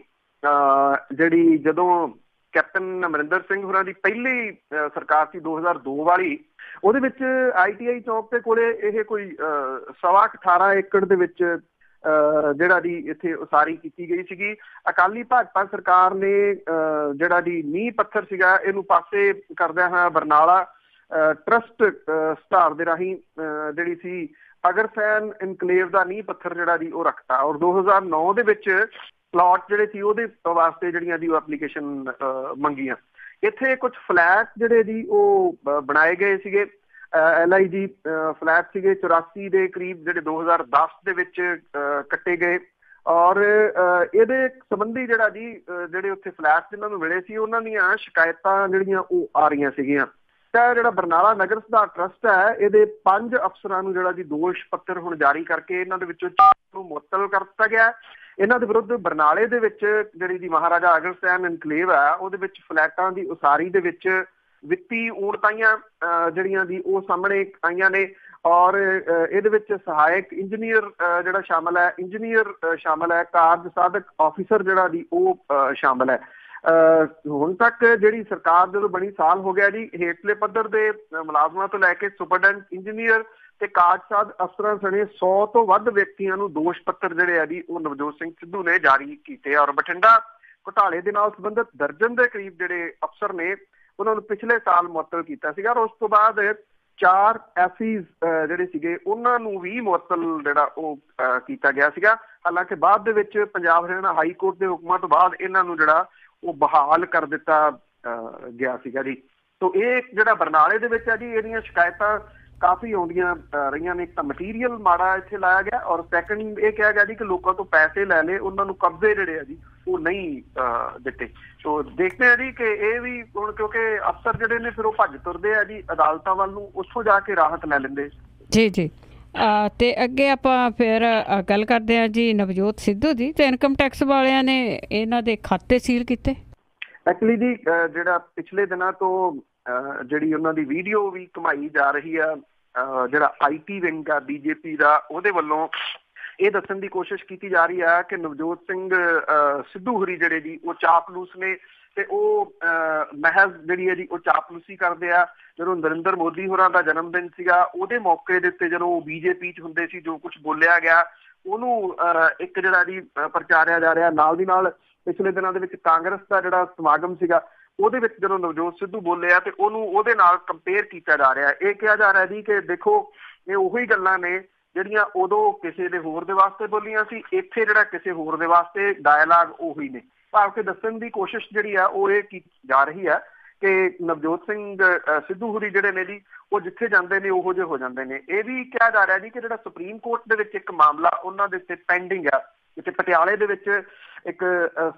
ਜਿਹੜੀ ਜਦੋਂ ਕੈਪਟਨ ਅਮਰਿੰਦਰ ਸਿੰਘ ਹੋਰਾਂ ਦੀ ਪਹਿਲੀ ਸਰਕਾਰ ਸੀ 2002 ਵਾਲੀ, ਉਹਦੇ ਵਿੱਚ ITI ਚੌਕ ਦੇ ਕੋਲੇ ਇਹ ਕੋਈ 18.25 ਏਕੜ ਦੇ ਵਿੱਚ ਜਿਹੜਾ ਜੀ ਇੱਥੇ ਉਸਾਰੀ ਕੀਤੀ ਗਈ ਸੀਗੀ। ਅਕਾਲੀ ਭਾਜਪਾ ਸਰਕਾਰ ਨੇ ਜਿਹੜਾ ਜੀ ਨੀਂਹ ਪੱਥਰ ਸੀਗਾ ਇਹਨੂੰ ਪਾਸੇ ਕਰਦਿਆਂ ਹੋਇਆ ਬਰਨਾਲਾ ਟਰਸਟ ਸੁਧਾਰ ਦੇ ਰਾਹੀਂ ਜਿਹੜੀ ਸੀ ਅਗਰਸੈਨ ਇਨਕਲੇਵ ਦਾ ਨੀਂਹ ਪੱਥਰ ਜਿਹੜਾ ਜੀ ਉਹ ਰੱਖਤਾ, ਔਰ 2009 ਦੇ ਵਿੱਚ ਪਲਾਟ ਜਿਹੜੇ ਸੀ ਉਹਦੇ ਵਾਸਤੇ ਜਿਹੜੀਆਂ ਜੀ ਉਹ ਐਪਲੀਕੇਸ਼ਨ ਮੰਗੀਆਂ। ਇੱਥੇ ਕੁਝ ਫਲੈਟ ਜਿਹੜੇ ਜੀ ਉਹ ਬਣਾਏ ਗਏ ਸੀਗੇ, LIG ਫਲੈਟ ਸੀਗੇ 84 ਦੇ ਕਰੀਬ, ਜਿਹੜੇ 2010 ਦੇ ਵਿੱਚ ਕੱਟੇ ਗਏ। ਔਰ ਇਹਦੇ ਸੰਬੰਧੀ ਜਿਹੜਾ ਜੀ ਜਿਹੜੇ ਉੱਥੇ ਫਲੈਟ ਜਿਹਨਾਂ ਨੂੰ ਮਿਲੇ ਸੀ ਉਹਨਾਂ ਦੀਆਂ ਸ਼ਿਕਾਇਤਾਂ ਜਿਹੜੀਆਂ ਉਹ ਆ ਰਹੀਆਂ ਸੀਗੀਆਂ। ਤਾਂ ਜਿਹੜਾ ਬਰਨਾਲਾ ਨਗਰ ਸੁਧਾਰ ਟਰਸਟ ਹੈ, ਇਹਦੇ 5 ਅਫਸਰਾਂ ਨੂੰ ਜਿਹੜਾ ਜੀ ਦੋਸ਼ ਪੱਤਰ ਹੁਣ ਜਾਰੀ ਕਰਕੇ ਇਹਨਾਂ ਦੇ ਵਿੱਚੋਂ 4 ਨੂੰ ਮੁਅੱਤਲ ਕਰ ਦਿੱਤਾ ਗਿਆ। ਇਹਨਾਂ ਦੇ ਵਿਰੁੱਧ ਬਰਨਾਲੇ ਦੇ ਵਿੱਚ ਜਿਹੜੀ ਜੀ ਮਹਾਰਾਜਾ ਅਗਰਸੈਨ ਇਨਕਲੇਵ ਹੈ ਉਹਦੇ ਵਿੱਚ ਫਲੈਟਾਂ ਦੀ ਉਸਾਰੀ ਦੇ ਵਿੱਚ ਵਿੱਤੀ ਊਣਤਾਈਆਂ ਜਿਹੜੀਆਂ ਦੀ ਉਹ ਸਾਹਮਣੇ ਆਈਆਂ ਨੇ। ਔਰ ਇਹਦੇ ਵਿੱਚ ਸਹਾਇਕ ਇੰਜੀਨੀਅਰ ਜਿਹੜਾ ਸ਼ਾਮਲ ਹੈ, ਕਾਰਜ ਸਾਧਕ ਆਫਿਸਰ ਜਿਹੜਾ ਜੀ ਉਹ ਸ਼ਾਮਲ ਹੈ। ਹੁਣ ਤੱਕ ਜਿਹੜੀ ਸਰਕਾਰ ਜਦੋਂ ਬਣੀ ਸਾਲ ਹੋ ਗਿਆ ਜੀ, ਹੇਠਲੇ ਪੱਧਰ ਦੇ ਮੁਲਾਜ਼ਮਾਂ ਤੋਂ ਲੈ ਕੇ ਸੁਪਰਡੈਂਟ ਇੰਜੀਨੀਅਰ ਤੇ ਕਾਰਜਸਾਧ ਅਫਸਰਾਂ ਸਣੇ 100 ਤੋਂ ਵੱਧ ਵਿਅਕਤੀਆਂ ਨੂੰ ਦੋਸ਼ ਪੱਤਰ ਜਿਹੜੇ ਆ ਜੀ ਉਹ ਨਵਜੋਤ ਸਿੰਘ ਸਿੱਧੂ ਨੇ ਜਾਰੀ ਕੀਤੇ। ਔਰ ਬਠਿੰਡਾ ਘੁਟਾਲੇ ਦੇ ਨਾਲ ਸੰਬੰਧਿਤ ਦਰਜਨ ਦੇ ਕਰੀਬ ਜਿਹੜੇ ਅਫਸਰ ਨੇ ਉਹਨਾਂ ਨੂੰ ਪਿਛਲੇ ਸਾਲ ਮੁਅੱਤਲ ਕੀਤਾ ਸੀਗਾ। ਔਰ ਉਸ ਤੋਂ ਬਾਅਦ 4 ਐਫਸੀਜ਼ ਜਿਹੜੇ ਸੀਗੇ ਉਹਨਾਂ ਨੂੰ ਵੀ ਮੁਅੱਤਲ ਜਿਹੜਾ ਉਹ ਕੀਤਾ ਗਿਆ ਸੀਗਾ। ਹਾਲਾਂਕਿ ਬਾਅਦ ਦੇ ਵਿੱਚ ਪੰਜਾਬ ਹਰਿਆਣਾ ਹਾਈ ਕੋਰਟ ਦੇ ਹੁਕਮਾਂ ਤੋਂ ਬਾਅਦ ਇਹਨਾਂ ਨੂੰ ਜਿਹੜਾ ਉਹ ਬਹਾਲ ਕਰ ਦਿੱਤਾ ਗਿਆ ਸੀਗਾ ਜੀ। ਸੋ ਇਹ ਜਿਹੜਾ ਬਰਨਾਲੇ ਦੇ ਵਿੱਚ ਹੈ ਜੀ, ਇਹਦੀਆਂ ਸ਼ਿਕਾਇਤਾਂ ਕਾਫੀ ਆਉਂਦੀਆਂ ਰਹੀਆਂ ਨੇ। ਇੱਕ ਤਾਂ ਮਟੀਰੀਅਲ ਮਾੜਾ ਇੱਥੇ ਲਾਇਆ ਗਿਆ, ਔਰ ਸੈਕੰਡ ਇਹ ਕਿਹਾ ਗਿਆ ਜੀ ਕਿ ਲੋਕਾਂ ਤੋਂ ਪੈਸੇ ਲੈ ਲਏ, ਉਹਨਾਂ ਨੂੰ ਕਬਜ਼ੇ ਜਿਹੜੇ ਆ ਜੀ ਉਹ ਨਹੀਂ ਦਿੱਤੇ। ਸੋ ਦੇਖਦੇ ਆ ਜੀ ਕਿ ਇਹ ਵੀ ਹੁਣ, ਕਿਉਂਕਿ ਅਫਸਰ ਜਿਹੜੇ ਨੇ ਫਿਰ ਉਹ ਭੱਜ ਤੁਰਦੇ ਆ ਜੀ ਅਦਾਲਤਾਂ ਵੱਲ ਨੂੰ, ਉੱਥੋਂ ਜਾ ਕੇ ਰਾਹਤ ਲੈ ਲੈਂਦੇ। ਜੀ ਜੀ ਤੇ ਅੱਗੇ ਆਪਾਂ ਫਿਰ ਗੱਲ ਕਰਦੇ ਹਾਂ ਜੀ ਨਵਜੋਤ ਸਿੱਧੂ ਦੀ। ਤੇ ਇਨਕਮ ਟੈਕਸ ਵਾਲਿਆਂ ਨੇ ਇਹਨਾਂ ਦੇ ਖਾਤੇ ਸੀਲ ਕੀਤੇ। ਐਕਚੁਅਲੀ ਜੀ ਜਿਹੜਾ ਪਿਛਲੇ ਦਿਨਾਂ ਤੋਂ ਜਿਹੜੀ ਉਹਨਾਂ ਦੀ ਵੀਡੀਓ ਵੀ ਘੁਮਾਈ ਜਾ ਰਹੀ ਆ, ਜਿਹੜਾ IT ਵਿੰਗ ਆ BJP ਦਾ, ਉਹਦੇ ਵੱਲੋਂ ਇਹ ਦੱਸਣ ਦੀ ਕੋਸ਼ਿਸ਼ ਕੀਤੀ ਜਾ ਰਹੀ ਆ ਕਿ ਨਵਜੋਤ ਸਿੰਘ ਸਿੱਧੂ ਹੋਰੀ ਜਿਹੜੇ ਜੀ ਉਹ ਚਾਪਲੂਸ ਨੇ, ਤੇ ਉਹ ਮਹਿਜ਼ ਜਿਹੜੀ ਹੈ ਜੀ ਉਹ ਚਾਪਲੂਸੀ ਕਰਦੇ ਆ। ਜਦੋਂ ਨਰਿੰਦਰ ਮੋਦੀ ਹੋਰਾਂ ਦਾ ਜਨਮ ਦਿਨ ਸੀਗਾ, ਉਹਦੇ ਮੌਕੇ ਦੇ ਉੱਤੇ ਜਦੋਂ ਉਹ BJP 'ਚ ਹੁੰਦੇ ਸੀ, ਜੋ ਕੁਛ ਬੋਲਿਆ ਗਿਆ ਉਹਨੂੰ ਇੱਕ ਜਿਹੜਾ ਜੀ ਪ੍ਰਚਾਰਿਆ ਜਾ ਰਿਹਾ। ਨਾਲ ਦੀ ਨਾਲ ਪਿਛਲੇ ਦਿਨਾਂ ਦੇ ਵਿੱਚ ਕਾਂਗਰਸ ਦਾ ਜਿਹੜਾ ਸਮਾਗਮ ਸੀਗਾ, ਉਹਦੇ ਵਿੱਚ ਜਦੋਂ ਨਵਜੋਤ ਸਿੱਧੂ ਬੋਲੇ ਆ ਤੇ ਉਹਨੂੰ ਉਹਦੇ ਨਾਲ ਕੰਪੇਅਰ ਕੀਤਾ ਜਾ ਰਿਹਾ। ਇਹ ਕਿਹਾ ਜਾ ਰਿਹਾ ਜੀ ਕਿ ਦੇਖੋ ਇਹ ਉਹੀ ਗੱਲਾਂ ਨੇ ਜਿਹੜੀਆਂ ਉਦੋਂ ਕਿਸੇ ਦੇ ਹੋਰ ਦੇ ਵਾਸਤੇ ਬੋਲੀਆਂ ਸੀ, ਇੱਥੇ ਜਿਹੜਾ ਕਿਸੇ ਹੋਰ ਦੇ ਵਾਸਤੇ ਡਾਇਲਾਗ ਉਹੀ ਨੇ। ਭਾਵ ਕਿ ਦੱਸਣ ਦੀ ਕੋਸ਼ਿਸ਼ ਜਿਹੜੀ ਆ ਉਹ ਇਹ ਕੀਤੀ ਜਾ ਰਹੀ ਆ ਕਿ ਨਵਜੋਤ ਸਿੰਘ ਸਿੱਧੂ ਹੋਰੀ ਜਿਹੜੇ ਨੇ ਜੀ ਉਹ ਜਿੱਥੇ ਜਾਂਦੇ ਨੇ ਉਹੋ ਜਿਹੇ ਹੋ ਜਾਂਦੇ ਨੇ। ਇਹ ਵੀ ਕਿਹਾ ਜਾ ਰਿਹਾ ਜੀ ਕਿ ਜਿਹੜਾ ਸੁਪਰੀਮ ਕੋਰਟ ਦੇ ਵਿੱਚ ਇੱਕ ਮਾਮਲਾ ਉਹਨਾਂ ਦੇ ਉੱਤੇ ਪੈਂਡਿੰਗ ਆ, ਜਿੱਥੇ ਪਟਿਆਲੇ ਦੇ ਵਿੱਚ ਇੱਕ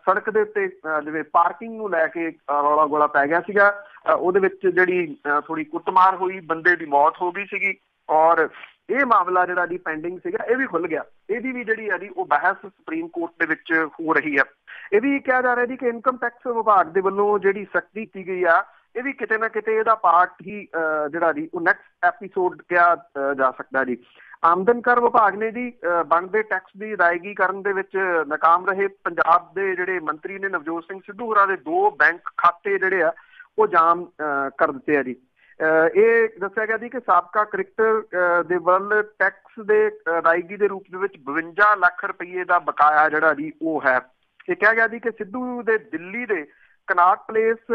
ਸੜਕ ਦੇ ਉੱਤੇ ਜਿਵੇਂ ਪਾਰਕਿੰਗ ਨੂੰ ਲੈ ਕੇ ਰੌਲਾ ਗੋਲਾ ਪੈ ਗਿਆ ਸੀਗਾ, ਉਹਦੇ ਵਿੱਚ ਜਿਹੜੀ ਥੋੜੀ ਕੁੱਟਮਾਰ ਹੋਈ, ਬੰਦੇ ਦੀ ਮੌਤ ਹੋ ਗਈ ਸੀਗੀ, ਔਰ ਇਹ ਮਾਮਲਾ ਜਿਹੜਾ ਜੀ ਪੈਂਡਿੰਗ ਸੀਗਾ ਇਹ ਵੀ ਖੁੱਲ ਗਿਆ। ਇਹਦੀ ਵੀ ਜਿਹੜੀ ਆ ਜੀ ਉਹ ਬਹਿਸ ਸੁਪਰੀਮ ਕੋਰਟ ਦੇ ਵਿੱਚ ਹੋ ਰਹੀ ਆ। ਇਹ ਵੀ ਕਿਹਾ ਜਾ ਰਿਹਾ ਜੀ ਕਿ ਇਨਕਮ ਟੈਕਸ ਵਿਭਾਗ ਦੇ ਵੱਲੋਂ ਜਿਹੜੀ ਸਖਤੀ ਕੀਤੀ ਗਈ ਆ, ਇਹ ਵੀ ਕਿਤੇ ਨਾ ਕਿਤੇ ਇਹਦਾ ਪਾਰਟ ਹੀ ਜਿਹੜਾ ਜੀ ਉਹ ਨੈਕਸਟ ਐਪੀਸੋਡ ਕਿਹਾ ਜਾ ਸਕਦਾ ਜੀ। ਆਮਦਨ ਕਰ ਵਿਭਾਗ ਨੇ ਜੀ ਬਣਦੇ ਟੈਕਸ ਦੀ ਅਦਾਇਗੀ ਕਰਨ ਦੇ ਵਿੱਚ ਨਾਕਾਮ ਰਹੇ ਪੰਜਾਬ ਦੇ ਜਿਹੜੇ ਮੰਤਰੀ ਨੇ ਨਵਜੋਤ ਸਿੰਘ ਸਿੱਧੂ ਹੋਰਾਂ ਦੇ 2 ਬੈਂਕ ਖਾਤੇ ਜਿਹੜੇ ਆ ਉਹ ਜਾਮ ਕਰ ਦਿੱਤੇ ਆ ਜੀ। ਇਹ ਦੱਸਿਆ ਗਿਆ ਜੀ ਕਿ ਸਾਬਕਾ ਕ੍ਰਿਕਟਰ ਦੇ ਵੱਲ ਟੈਕਸ ਦੇ ਅਦਾਇਗੀ ਦੇ ਰੂਪ ਦੇ ਵਿੱਚ 52 ਲੱਖ ਰੁਪਏ ਦਾ ਬਕਾਇਆ ਜਿਹੜਾ ਜੀ ਉਹ ਹੈ। ਇਹ ਕਿਹਾ ਗਿਆ ਜੀ ਕਿ ਸਿੱਧੂ ਦੇ ਦਿੱਲੀ ਦੇ ਕਨਾਟ ਪਲੇਸ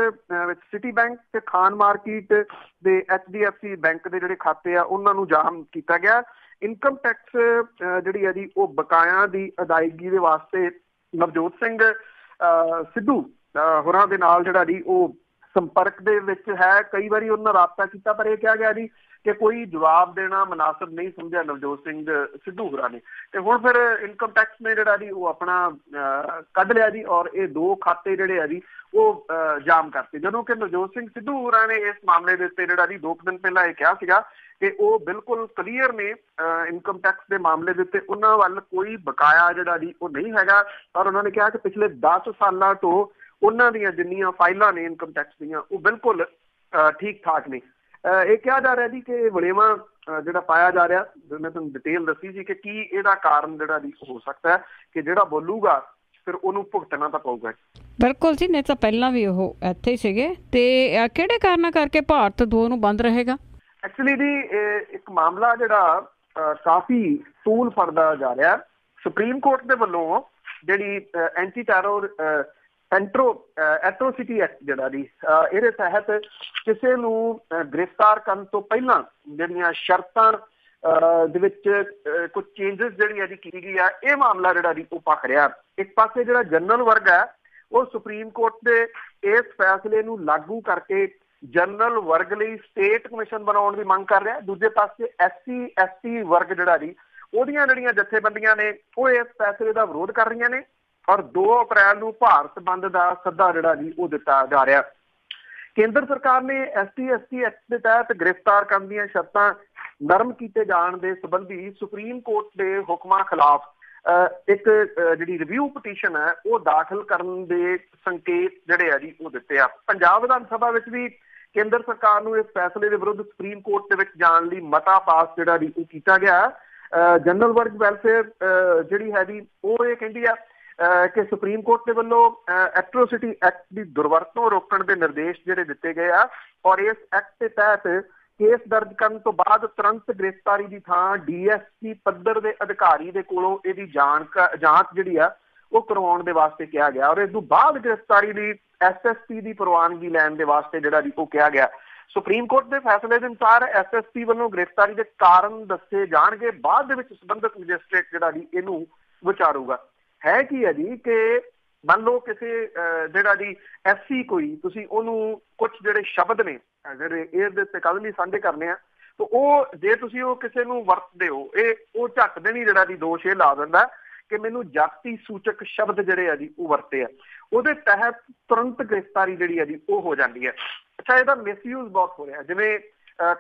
ਵਿੱਚ ਸਿਟੀ ਬੈਂਕ ਤੇ ਖਾਨ ਮਾਰਕੀਟ ਦੇ HDFC ਬੈਂਕ ਦੇ ਜਿਹੜੇ ਖਾਤੇ ਆ ਉਹਨਾਂ ਨੂੰ ਜਾਮ ਕੀਤਾ ਗਿਆ। ਇਨਕਮ ਟੈਕਸ ਜਿਹੜੀ ਹੈ ਜੀ ਉਹ ਬਕਾਇਆ ਦੀ ਅਦਾਇਗੀ ਦੇ ਵਾਸਤੇ ਨਵਜੋਤ ਸਿੰਘ ਸਿੱਧੂ ਹੋਰਾਂ ਦੇ ਨਾਲ ਜਿਹੜਾ ਜੀ ਉਹ ਸੰਪਰਕ ਦੇ ਵਿੱਚ ਹੈ। ਕਈ ਵਾਰੀ ਉਹਨਾਂ ਰਾਬਤਾ ਕੀਤਾ, ਪਰ ਇਹ ਕਿਹਾ ਗਿਆ ਜੀ ਕਿ ਕੋਈ ਜਵਾਬ ਦੇਣਾ ਮੁਨਾਸਿਬ ਨਹੀਂ ਸਮਝਿਆ ਨਵਜੋਤ ਸਿੰਘ ਸਿੱਧੂ ਹੋਰਾਂ ਨੇ। ਤੇ ਹੁਣ ਫਿਰ ਇਨਕਮ ਟੈਕਸ ਨੇ ਜਿਹੜਾ ਜੀ ਉਹ ਆਪਣਾ ਕੱਢ ਲਿਆ ਜੀ, ਔਰ ਇਹ 2 ਖਾਤੇ ਜਿਹੜੇ ਆ ਜੀ ਉਹ ਜਾਮ ਕਰਤੇ। ਜਦੋਂ ਕਿ ਨਵਜੋਤ ਸਿੰਘ ਸਿੱਧੂ ਹੋਰਾਂ ਨੇ ਇਸ ਮਾਮਲੇ ਦੇ ਉੱਤੇ ਜਿਹੜਾ ਜੀ 2 ਦਿਨ ਪਹਿਲਾਂ ਇਹ ਕਿਹਾ ਸੀਗਾ ਕਿ ਉਹ ਬਿਲਕੁਲ ਕਲੀਅਰ ਨੇ ਇਨਕਮ ਟੈਕਸ ਦੇ ਮਾਮਲੇ ਦੇ ਉੱਤੇ, ਉਹਨਾਂ ਵੱਲ ਕੋਈ ਬਕਾਇਆ ਜਿਹੜਾ ਜੀ ਉਹ ਨਹੀਂ ਹੈਗਾ। ਔਰ ਉਹਨਾਂ ਨੇ ਕਿਹਾ ਕਿ ਪਿਛਲੇ 10 ਸਾਲਾਂ ਤੋਂ ਉਹਨਾਂ ਦੀਆਂ ਜਿੰਨੀਆਂ ਫਾਈਲਾਂ ਨੇ ਇਨਕਮ ਟੈਕਸ ਦੀਆਂ ਉਹ ਬਿਲਕੁਲ ਠੀਕ ਠਾਕ ਨੇ। ਇਹ ਕਿਹਾ ਜਾ ਰਿਹਾ ਜੀ ਕਿ ਵੜੇਵਾਂ ਜਿਹੜਾ ਪਾਇਆ ਜਾ ਰਿਹਾ, ਮੈਂ ਤੁਹਾਨੂੰ ਡਿਟੇਲ ਦੱਸੀ ਸੀ ਕਿ ਕੀ ਇਹਦਾ ਕਾਰਨ ਜਿਹੜਾ ਜੀ ਹੋ ਸਕਦਾ ਹੈ ਕਿ ਜਿਹੜਾ ਬੋਲੂਗਾ ਫਿਰ ਉਹਨੂੰ ਭੁਗਤਣਾ ਤਾਂ ਪਊਗਾ। ਬਿਲਕੁਲ ਜੀ, ਨਹੀਂ ਤਾਂ ਪਹਿਲਾਂ ਵੀ ਉਹ ਇੱਥੇ ਹੀ ਸੀਗੇ। ਤੇ ਕਿਹੜੇ ਕਾਰਨਾਂ ਕਰਕੇ ਭਾਰਤ 2 ਨੂੰ ਬੰਦ ਰਹੇਗਾ? ਐਕਚੁਅਲੀ ਜੀ ਇੱਕ ਮਾਮਲਾ ਜਿਹੜਾ ਕਾਫੀ ਤੂਲ ਫੜਦਾ ਜਾ ਰਿਹਾ। ਸੁਪਰੀਮ ਕੋਰਟ ਦੇ ਵੱਲੋਂ ਜਿਹੜੀ ਐਂਟੀ ਟੈਰਰ ਐਟਰੋਸਿਟੀ ਐਕਟ ਜਿਹੜਾ ਜੀ ਇਹਦੇ ਤਹਿਤ ਕਿਸੇ ਨੂੰ ਗ੍ਰਿਫਤਾਰ ਕਰਨ ਤੋਂ ਪਹਿਲਾਂ ਜਿਹੜੀਆਂ ਸ਼ਰਤਾਂ ਦੇ ਵਿੱਚ ਕੁਝ ਚੇਂਜਸ ਜਿਹੜੀ ਹੈ ਜੀ ਕੀਤੀ ਗਈ ਆ, ਇਹ ਮਾਮਲਾ ਜਿਹੜਾ ਜੀ ਉਹ ਭਖ ਰਿਹਾ। ਇੱਕ ਪਾਸੇ ਜਿਹੜਾ ਜਨਰਲ ਵਰਗ ਹੈ ਉਹ ਸੁਪਰੀਮ ਕੋਰਟ ਦੇ ਇਸ ਫੈਸਲੇ ਨੂੰ ਲਾਗੂ ਕਰਕੇ ਜਨਰਲ ਵਰਗ ਲਈ ਸਟੇਟ ਕਮਿਸ਼ਨ ਬਣਾਉਣ ਦੀ ਮੰਗ ਕਰ ਰਿਹਾ। ਦੂਜੇ ਪਾਸੇ SC ST ਵਰਗ ਜਿਹੜਾ ਜੀ ਉਹਦੀਆਂ ਜਿਹੜੀਆਂ ਜਥੇਬੰਦੀਆਂ ਨੇ ਉਹ ਇਸ ਫੈਸਲੇ ਦਾ ਵਿਰੋਧ ਕਰ ਰਹੀਆਂ ਨੇ, ਔਰ 2 ਅਪ੍ਰੈਲ ਨੂੰ ਭਾਰਤ ਬੰਦ ਦਾ ਸੱਦਾ ਜਿਹੜਾ ਜੀ ਉਹ ਦਿੱਤਾ ਜਾ ਰਿਹਾ। ਕੇਂਦਰ ਸਰਕਾਰ ਨੇ SC ST ਐਕਟ ਦੇ ਤਹਿਤ ਗ੍ਰਿਫਤਾਰ ਕਰਨ ਦੀਆਂ ਸ਼ਰਤਾਂ ਨਰਮ ਕੀਤੇ ਜਾਣ ਦੇ ਸੰਬੰਧੀ ਸੁਪਰੀਮ ਕੋਰਟ ਦੇ ਹੁਕਮਾਂ ਖਿਲਾਫ ਇੱਕ ਜਿਹੜੀ ਰਿਵਿਊ ਪਟੀਸ਼ਨ ਹੈ ਉਹ ਦਾਖਲ ਕਰਨ ਦੇ ਸੰਕੇਤ ਜਿਹੜੇ ਆ ਜੀ ਉਹ ਦਿੱਤੇ ਆ। ਪੰਜਾਬ ਵਿਧਾਨ ਸਭਾ ਵਿੱਚ ਵੀ ਕੇਂਦਰ ਸਰਕਾਰ ਨੂੰ ਇਸ ਫੈਸਲੇ ਦੇ ਵਿਰੁੱਧ ਸੁਪਰੀਮ ਕੋਰਟ ਦੇ ਵਿੱਚ ਜਾਣ ਲਈ ਮਤਾ ਪਾਸ ਜਿਹੜਾ ਜੀ ਉਹ ਕੀਤਾ ਗਿਆ। ਜਨਰਲ ਵਰਗ ਵੈਲਫੇਅਰ ਜਿਹੜੀ ਹੈ ਜੀ ਉਹ ਇਹ ਕਹਿੰਦੀ ਆ ਕਿ ਸੁਪਰੀਮ ਕੋਰਟ ਦੇ ਵੱਲੋਂ ਐਟਰੋਸਿਟੀ ਐਕਟ ਦੀ ਦੁਰਵਰਤੋਂ ਰੋਕਣ ਦੇ ਨਿਰਦੇਸ਼ ਜਿਹੜੇ ਦਿੱਤੇ ਗਏ ਆ, ਔਰ ਇਸ ਐਕਟ ਦੇ ਤਹਿਤ ਕੇਸ ਦਰਜ ਕਰਨ ਤੋਂ ਬਾਅਦ ਤੁਰੰਤ ਗ੍ਰਿਫਤਾਰੀ ਦੀ ਥਾਂ DSP ਪੱਧਰ ਦੇ ਅਧਿਕਾਰੀ ਦੇ ਕੋਲੋਂ ਇਹਦੀ ਜਾਂਚ ਜਿਹੜੀ ਆ ਉਹ ਕਰਵਾਉਣ ਦੇ ਵਾਸਤੇ ਕਿਹਾ ਗਿਆ, ਔਰ ਇਸ ਤੋਂ ਬਾਅਦ ਗ੍ਰਿਫਤਾਰੀ ਲਈ SSP ਦੀ ਪ੍ਰਵਾਨਗੀ ਲੈਣ ਦੇ ਵਾਸਤੇ ਜਿਹੜਾ ਜੀ ਉਹ ਕਿਹਾ ਗਿਆ। ਸੁਪਰੀਮ ਕੋਰਟ ਦੇ ਫੈਸਲੇ ਦੇ ਅਨੁਸਾਰ SSP ਵੱਲੋਂ ਗ੍ਰਿਫਤਾਰੀ ਦੇ ਕਾਰਨ ਦੱਸੇ ਜਾਣਗੇ, ਬਾਅਦ ਦੇ ਵਿੱਚ ਸੰਬੰਧਿਤ ਮੈਜਿਸਟ੍ਰੇਟ ਜਿਹੜਾ ਜੀ ਇਹਨੂੰ ਵਿਚਾਰੂਗਾ। ਹੈ ਕੀ ਹੈ ਜੀ ਕਿ ਮੰਨ ਲਓ ਕਿਸੇ ਜਿਹੜਾ ਜੀ SC ਕੋਈ ਤੁਸੀਂ ਉਹਨੂੰ ਕੁਛ ਜਿਹੜੇ ਸ਼ਬਦ ਨੇ ਜਿਹੜੇ ਇਹਦੇ ਉੱਤੇ ਕੱਲ੍ਹ ਲਈ ਸਾਂਝੇ ਕਰਨੇ ਆ, तो ਉਹ ਜੇ ਤੁਸੀਂ ਉਹ ਕਿਸੇ ਨੂੰ ਵਰਤਦੇ ਹੋ ਉਹ ਝੱਟ ਦੇਣੀ ਜਿਹੜਾ ਦੀ ਦੋਸ਼ ਇਹ ਲਾ ਦਿੰਦਾ ਕਿ ਮੈਨੂੰ ਜਾਤੀ ਸੂਚਕ ਸ਼ਬਦ ਜਿਹੜੇ ਆ ਜੀ ਉਹ ਵਰਤੇ ਆ, ਉਹਦੇ ਤਹਿਤ ਤੁਰੰਤ ਗ੍ਰਿਫਤਾਰੀ ਜਿਹੜੀ ਆ ਜੀ ਉਹ ਹੋ ਜਾਂਦੀ ਹੈ। ਅੱਛਾ, ਇਹਦਾ ਮਿਸਯੂਜ਼ ਬਹੁਤ ਹੋ ਰਿਹਾ। ਜਿਵੇਂ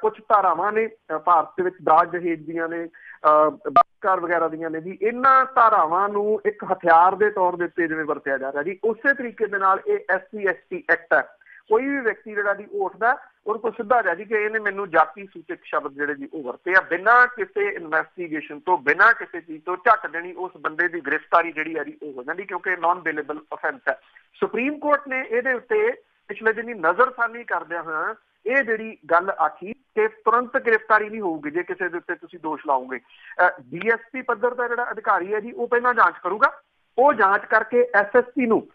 ਕੁਛ ਧਾਰਾਵਾਂ ਨੇ ਭਾਰਤ ਦੇ ਵਿੱਚ ਦਾਜ ਦਹੇਜ ਦੀਆਂ ਨੇ, ਬਲਾਤਕਾਰ ਵਗੈਰਾ ਦੀਆਂ ਨੇ ਜੀ, ਇਹਨਾਂ ਧਾਰਾਵਾਂ ਨੂੰ ਇੱਕ ਹਥਿਆਰ ਦੇ ਤੌਰ ਦੇ ਉੱਤੇ ਜਿਵੇਂ ਵਰਤਿਆ ਜਾ ਰਿਹਾ ਜੀ, ਉਸੇ ਤਰੀਕੇ ਦੇ ਨਾਲ ਇਹ SC ST ਐਕਟ ਹੈ। ਕੋਈ ਵੀ ਵਿਅਕਤੀ ਜਿਹੜਾ ਜੀ ਉਹ ਉੱਠਦਾ ਉਹਦੇ ਕੋਲ ਸਿੱਧਾ ਜਾ ਜੀ ਕਿ ਇਹਨੇ ਮੈਨੂੰ ਜਾਤੀ ਸੂਚਕ ਸ਼ਬਦ ਜਿਹੜੇ ਜੀ ਉਹ ਵਰਤੇ ਆ, ਬਿਨਾਂ ਕਿਸੇ ਇਨਵੈਸਟੀਗੇਸ਼ਨ ਤੋਂ, ਬਿਨਾਂ ਕਿਸੇ ਚੀਜ਼ ਤੋਂ ਝੱਟ ਦੇਣੀ ਉਸ ਬੰਦੇ ਦੀ ਗ੍ਰਿਫਤਾਰੀ ਜਿਹੜੀ ਆ ਜੀ ਉਹ ਹੋ ਜਾਂਦੀ, ਕਿਉਂਕਿ ਨਾਨ ਬੇਲੇਬਲ ਅਫੈਂਸ ਹੈ। ਸੁਪਰੀਮ ਕੋਰਟ ਨੇ ਇਹਦੇ ਉੱਤੇ ਪਿਛਲੇ ਦਿਨੀ ਨਜ਼ਰਸਾਨੀ ਕਰਦਿਆਂ ਹੋਇਆ ਇਹ ਜਿਹੜੀ ਗੱਲ ਆਖੀ ਕਿ ਤੁਰੰਤ ਗ੍ਰਿਫਤਾਰੀ ਨਹੀਂ ਹੋਊਗੀ ਜੇ ਕਿਸੇ ਦੇ ਉੱਤੇ ਤੁਸੀਂ ਦੋਸ਼ ਲਾਓਗੇ। DSP ਪੱਧਰ ਦਾ ਜਿਹੜਾ ਅਧਿਕਾਰੀ ਹੈ ਜੀ ਉਹ ਪਹਿਲਾਂ ਜਾਂਚ ਕਰੂਗਾ, ਉਹ ਜਾਂਚ ਕਰਕੇ SSP ਨੂੰ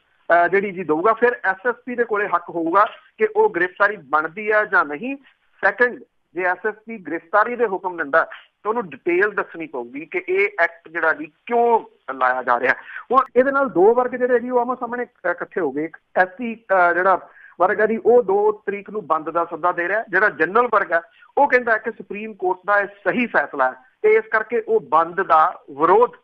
ਜਿਹੜੀ ਜੀ ਦਊਗਾ, ਫਿਰ SSP ਦੇ ਕੋਲੇ ਹੱਕ ਹੋਊਗਾ ਕਿ ਉਹ ਗ੍ਰਿਫਤਾਰੀ ਬਣਦੀ ਹੈ ਜਾਂ ਨਹੀਂ। ਸੈਕੰਡ, ਜੇ SSP ਗ੍ਰਿਫਤਾਰੀ ਦੇ ਹੁਕਮ ਦਿੰਦਾ ਤਾਂ ਉਹਨੂੰ ਡਿਟੇਲ ਦੱਸਣੀ ਪਊਗੀ ਕਿ ਇਹ ਐਕਟ ਜਿਹੜਾ ਜੀ ਕਿਉਂ ਲਾਇਆ ਜਾ ਰਿਹਾ। ਹੁਣ ਇਹਦੇ ਨਾਲ ਦੋ ਵਰਗ ਜਿਹੜੇ ਜੀ ਉਹ ਆਮੋ ਸਾਹਮਣੇ ਇਕੱਠੇ ਹੋ ਗਏ। ਇੱਕ SC ਜਿਹੜਾ ਵਰਗ ਹੈ ਜੀ ਉਹ 2 ਤਰੀਕ ਨੂੰ ਬੰਦ ਦਾ ਸੱਦਾ ਦੇ ਰਿਹਾ। ਜਿਹੜਾ ਜਨਰਲ ਵਰਗ ਹੈ ਉਹ ਕਹਿੰਦਾ ਕਿ ਸੁਪਰੀਮ ਕੋਰਟ ਦਾ ਇਹ ਸਹੀ ਫੈਸਲਾ ਹੈ ਤੇ ਇਸ ਕਰਕੇ ਉਹ ਬੰਦ ਦਾ ਵਿਰੋਧ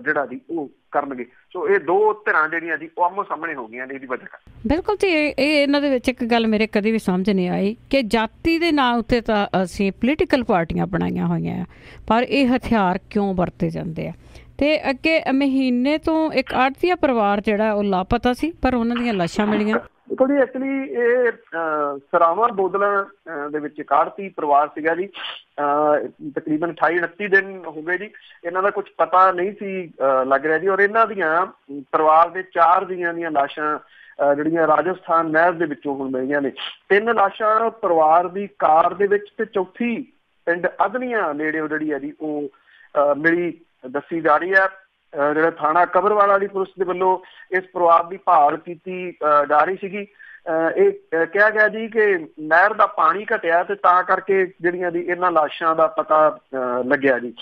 ਜਿਹੜਾ ਜੀ ਉਹ ਕਰਨਗੇ। ਸੋ ਇਹ ਦੋ ਧਿਰਾਂ ਜਿਹੜੀਆਂ ਜੀ ਉਹ ਆਮੋ ਸਾਹਮਣੇ ਹੋ ਗਈਆਂ ਨੇ ਇਹਦੀ ਵਜ੍ਹਾ ਨਾਲ। ਬਿਲਕੁਲ ਜੀ, ਇਹ ਇਹਨਾਂ ਦੇ ਵਿੱਚ ਇੱਕ ਗੱਲ ਮੇਰੇ ਕਦੇ ਵੀ ਸਮਝ ਨਹੀਂ ਆਈ ਕਿ ਜਾਤੀ ਦੇ ਨਾਂ ਉੱਤੇ ਤਾਂ ਅਸੀਂ ਪੋਲੀਟੀਕਲ ਪਾਰਟੀਆਂ ਬਣਾਈਆਂ ਹੋਈਆਂ ਆ, ਪਰ ਇਹ ਹਥਿਆਰ ਕਿਉਂ ਵਰਤੇ ਜਾਂਦੇ ਆ। ਤੇ ਅੱਗੇ ਮਹੀਨੇ ਤੋਂ ਇੱਕ ਆੜਤੀਆ ਪਰਿਵਾਰ ਜਿਹੜਾ ਉਹ ਲਾਪਤਾ ਸੀ, ਪਰ ਉਹਨਾਂ ਦੀਆਂ ਲਾਸ਼ਾਂ ਮਿਲੀਆਂ। ਦੇਖੋ ਜੀ, ਐਕਚੁਅਲੀ ਇਹ ਸਰਾਵਾਂ ਬੋਦਲਾਂ ਦੇ ਵਿੱਚ ਇੱਕ ਆੜਤੀ ਪਰਿਵਾਰ ਸੀਗਾ ਜੀ। ਤਕਰੀਬਨ 28-29 ਦਿਨ ਹੋ ਗਏ ਜੀ, ਇਹਨਾਂ ਦਾ ਕੁਛ ਪਤਾ ਨਹੀਂ ਸੀ ਲੱਗ ਰਿਹਾ ਜੀ। ਔਰ ਇਹਨਾਂ ਦੀਆਂ ਪਰਿਵਾਰ ਦੇ 4 ਜੀਆਂ ਦੀਆਂ ਲਾਸ਼ਾਂ ਜਿਹੜੀਆਂ ਰਾਜਸਥਾਨ ਨਹਿਰ ਦੇ ਵਿੱਚੋਂ ਹੁਣ ਮਿਲੀਆਂ ਨੇ। 3 ਲਾਸ਼ਾਂ ਪਰਿਵਾਰ ਦੀ ਕਾਰ ਦੇ ਵਿੱਚ ਤੇ ਚੌਥੀ ਪਿੰਡ ਅਧਨੀਆਂ ਨੇੜੇ ਜਿਹੜੀ ਹੈ ਜੀ ਉਹ ਮਿਲੀ ਦੱਸੀ ਜਾ ਰਹੀ ਹੈ। ਜਿਹੜਾ ਥਾਣਾ ਕਬਰ ਵਾਲੀ ਪੁਲਿਸ ਦੇ ਵੱਲੋਂ ਇਸ ਪਰਿਵਾਰ ਦੀ ਭਾਲ ਕੀਤੀ ਜਾ ਰਹੀ ਸੀਗੀ। ਇਹ ਕਿਹਾ ਗਿਆ ਜੀ ਕਿ ਨਹਿਰ ਦਾ ਪਾਣੀ ਘਟਿਆ ਤੇ ਤਾਂ ਕਰਕੇ ਜਿਹੜੀਆਂ ਦੀ ਇਹਨਾਂ ਲਾਸ਼ਾਂ ਦਾ ਪਤਾ ਲੱਗਿਆ ਜੀ।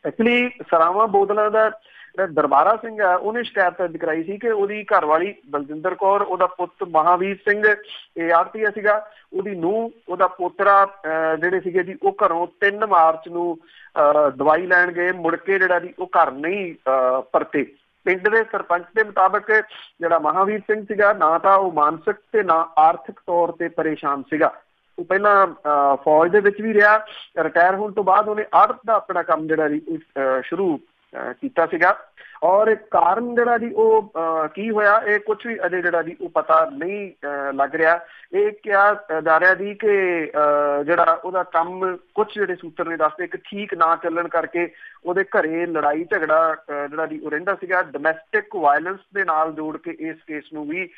ਐਕਚੁਅਲੀ ਸਰਾਵਾਂ ਬੋਦਲਾਂ ਦਾ ਦਰਬਾਰਾ ਸਿੰਘ ਹੈ, ਉਹਨੇ ਸ਼ਿਕਾਇਤ ਦਰਜ ਕਰਾਈ ਸੀ ਕਿ ਉਹਦੀ ਘਰਵਾਲੀ ਬਲਜਿੰਦਰ ਕੌਰ, ਉਹਦਾ ਪੁੱਤ ਮਹਾਵੀਰ ਸਿੰਘ ਇਹ ਆੜਤੀਆ ਸੀਗਾ, ਉਹਦੀ ਨੂੰਹ, ਉਹਦਾ ਪੋਤਰਾ ਜਿਹੜੇ ਸੀਗੇ ਜੀ ਉਹ ਘਰੋਂ 3 ਮਾਰਚ ਨੂੰ ਦਵਾਈ ਲੈਣ ਗਏ, ਮੁੜ ਕੇ ਜਿਹੜਾ ਜੀ ਉਹ ਘਰ ਨਹੀਂ ਪਰਤੇ। ਪਿੰਡ ਦੇ ਸਰਪੰਚ ਦੇ ਮੁਤਾਬਕ ਜਿਹੜਾ ਮਹਾਵੀਰ ਸਿੰਘ ਸੀਗਾ ਨਾ ਤਾਂ ਉਹ ਮਾਨਸਿਕ ਤੇ ਨਾ ਆਰਥਿਕ ਤੌਰ ਤੇ ਪਰੇਸ਼ਾਨ ਸੀਗਾ। ਉਹ ਪਹਿਲਾਂ ਫੌਜ ਦੇ ਵਿੱਚ ਵੀ ਰਿਹਾ, ਰਿਟਾਇਰ ਹੋਣ ਤੋਂ ਬਾਅਦ ਉਹਨੇ ਆੜਤ ਦਾ ਆਪਣਾ ਕੰਮ ਜਿਹੜਾ ਜੀ ਸ਼ੁਰੂ ਕੀਤਾ ਸੀਗਾ। ਔਰ ਕਾਰਨ ਜਿਹੜਾ ਜੀ ਉਹ ਕੀ ਹੋਇਆ ਇਹ ਕੁਛ ਵੀ ਅਜੇ ਜਿਹੜਾ ਜੀ ਉਹ ਪਤਾ ਨਹੀਂ ਲੱਗ ਰਿਹਾ। ਇਹ ਕਿਹਾ ਜਾ ਰਿਹਾ ਜੀ ਕਿ ਜਿਹੜਾ ਉਹਦਾ ਕੰਮ ਕੁਛ ਜਿਹੜੇ ਸੂਤਰ ਨੇ ਦੱਸਦੇ ਕਿ ਠੀਕ ਨਾ ਚੱਲਣ ਕਰਕੇ ਉਹਦੇ ਘਰੇ ਲੜਾਈ ਝਗੜਾ ਜਿਹੜਾ ਜੀ ਉਹ ਰਹਿੰਦਾ ਸੀਗਾ। ਡੋਮੈਸਟਿਕ ਵਾਇਲੈਂਸ ਦੇ ਨਾਲ ਜੋੜ ਕੇ ਇਸ ਕੇਸ ਨੂੰ ਵੀ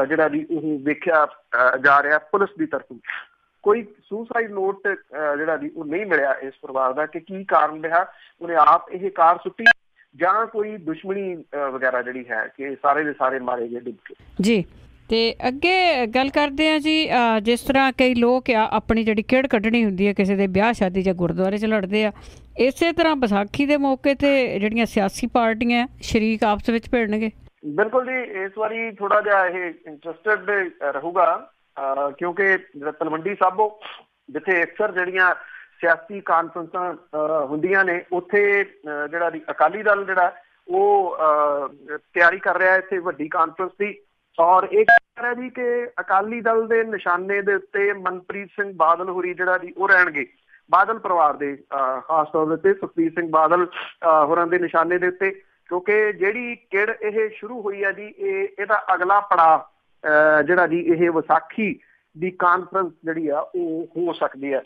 ਜਿਹੜਾ ਜੀ ਉਹ ਵੇਖਿਆ ਜਾ ਰਿਹਾ ਪੁਲਿਸ ਦੀ ਤਰਫੋਂ। ਕੋਈ ਸੁਸਾਈਡ ਨੋਟ ਜਿਹੜਾ ਜੀ ਉਹ ਨਹੀਂ ਮਿਲਿਆ ਇਸ ਪਰਿਵਾਰ ਦਾ ਕਿ ਕੀ ਕਾਰਨ ਰਿਹਾ, ਉਹਨੇ ਆਪ ਇਹ ਕਾਰ ਸੁੱਟੀ ਜਾਂ ਕੋਈ ਦੁਸ਼ਮਣੀ ਵਗੈਰਾ ਜਿਹੜੀ ਹੈ ਕਿ ਸਾਰੇ ਦੇ ਸਾਰੇ ਮਾਰੇ ਗਏ ਡੁੱਬ ਕੇ ਜੀ। ਤੇ ਅੱਗੇ ਗੱਲ ਕਰਦੇ ਆ ਜੀ, ਜਿਸ ਤਰ੍ਹਾਂ ਕਈ ਲੋਕ ਆ ਆਪਣੀ ਜਿਹੜੀ ਕਿਹੜ ਕੱਢਣੀ ਹੁੰਦੀ ਹੈ ਕਿਸੇ ਦੇ ਵਿਆਹ ਸ਼ਾਦੀ ਜਾਂ ਗੁਰਦੁਆਰੇ 'ਚ ਲੜਦੇ ਆ, ਇਸੇ ਤਰ੍ਹਾਂ ਵਿਸਾਖੀ ਦੇ ਮੌਕੇ ਤੇ ਜਿਹੜੀਆਂ ਸਿਆਸੀ ਪਾਰਟੀਆਂ ਸ਼ਰੀਕ ਆਪਸ ਵਿੱਚ ਭਿੜਨਗੇ। ਬਿਲਕੁਲ ਜੀ, ਇਸ ਵਾਰੀ ਥੋੜਾ ਜਿਹਾ ਇਹ ਇੰਟਰਸਟਡ ਰਹੂਗਾ ਕਿਉਂਕਿ ਜਿਹੜਾ ਤਲਵੰਡੀ ਸਾਬੋ ਜਿੱਥੇ ਅਕਸਰ ਜਿਹੜੀਆਂ ਸਿਆਸੀ ਕਾਨਫਰੰਸਾਂ ਹੁੰਦੀਆਂ ਨੇ ਉੱਥੇ ਜਿਹੜਾ ਦੀ ਅਕਾਲੀ ਦਲ ਜਿਹੜਾ ਉਹ ਤਿਆਰੀ ਕਰ ਰਿਹਾ ਇੱਥੇ ਵੱਡੀ ਕਾਨਫਰੰਸ ਦੀ। ਔਰ ਇਹ ਕਹਿ ਰਿਹਾ ਜੀ ਕਿ ਅਕਾਲੀ ਦਲ ਦੇ ਨਿਸ਼ਾਨੇ ਦੇ ਉੱਤੇ ਮਨਪ੍ਰੀਤ ਸਿੰਘ ਬਾਦਲ ਹੋਰੀ ਜਿਹੜਾ ਜੀ ਉਹ ਰਹਿਣਗੇ। ਬਾਦਲ ਪਰਿਵਾਰ ਦੇ ਖਾਸ ਤੌਰ ਦੇ ਉੱਤੇ ਸੁਖਬੀਰ ਸਿੰਘ ਬਾਦਲ ਹੋਰਾਂ ਦੇ ਨਿਸ਼ਾਨੇ ਦੇ ਉੱਤੇ, ਕਿਉਂਕਿ ਜਿਹੜੀ ਕਿੜ ਇਹ ਸ਼ੁਰੂ ਹੋਈ ਹੈ ਜੀ ਇਹਦਾ ਅਗਲਾ ਪੜਾਅ ਜਿਹੜਾ ਜੀ ਇਹ ਵਿਸਾਖੀ ਦੀ ਕਾਨਫਰੰਸ ਜਿਹੜੀ ਆ ਉਹ ਹੋ ਸਕਦੀ ਹੈ।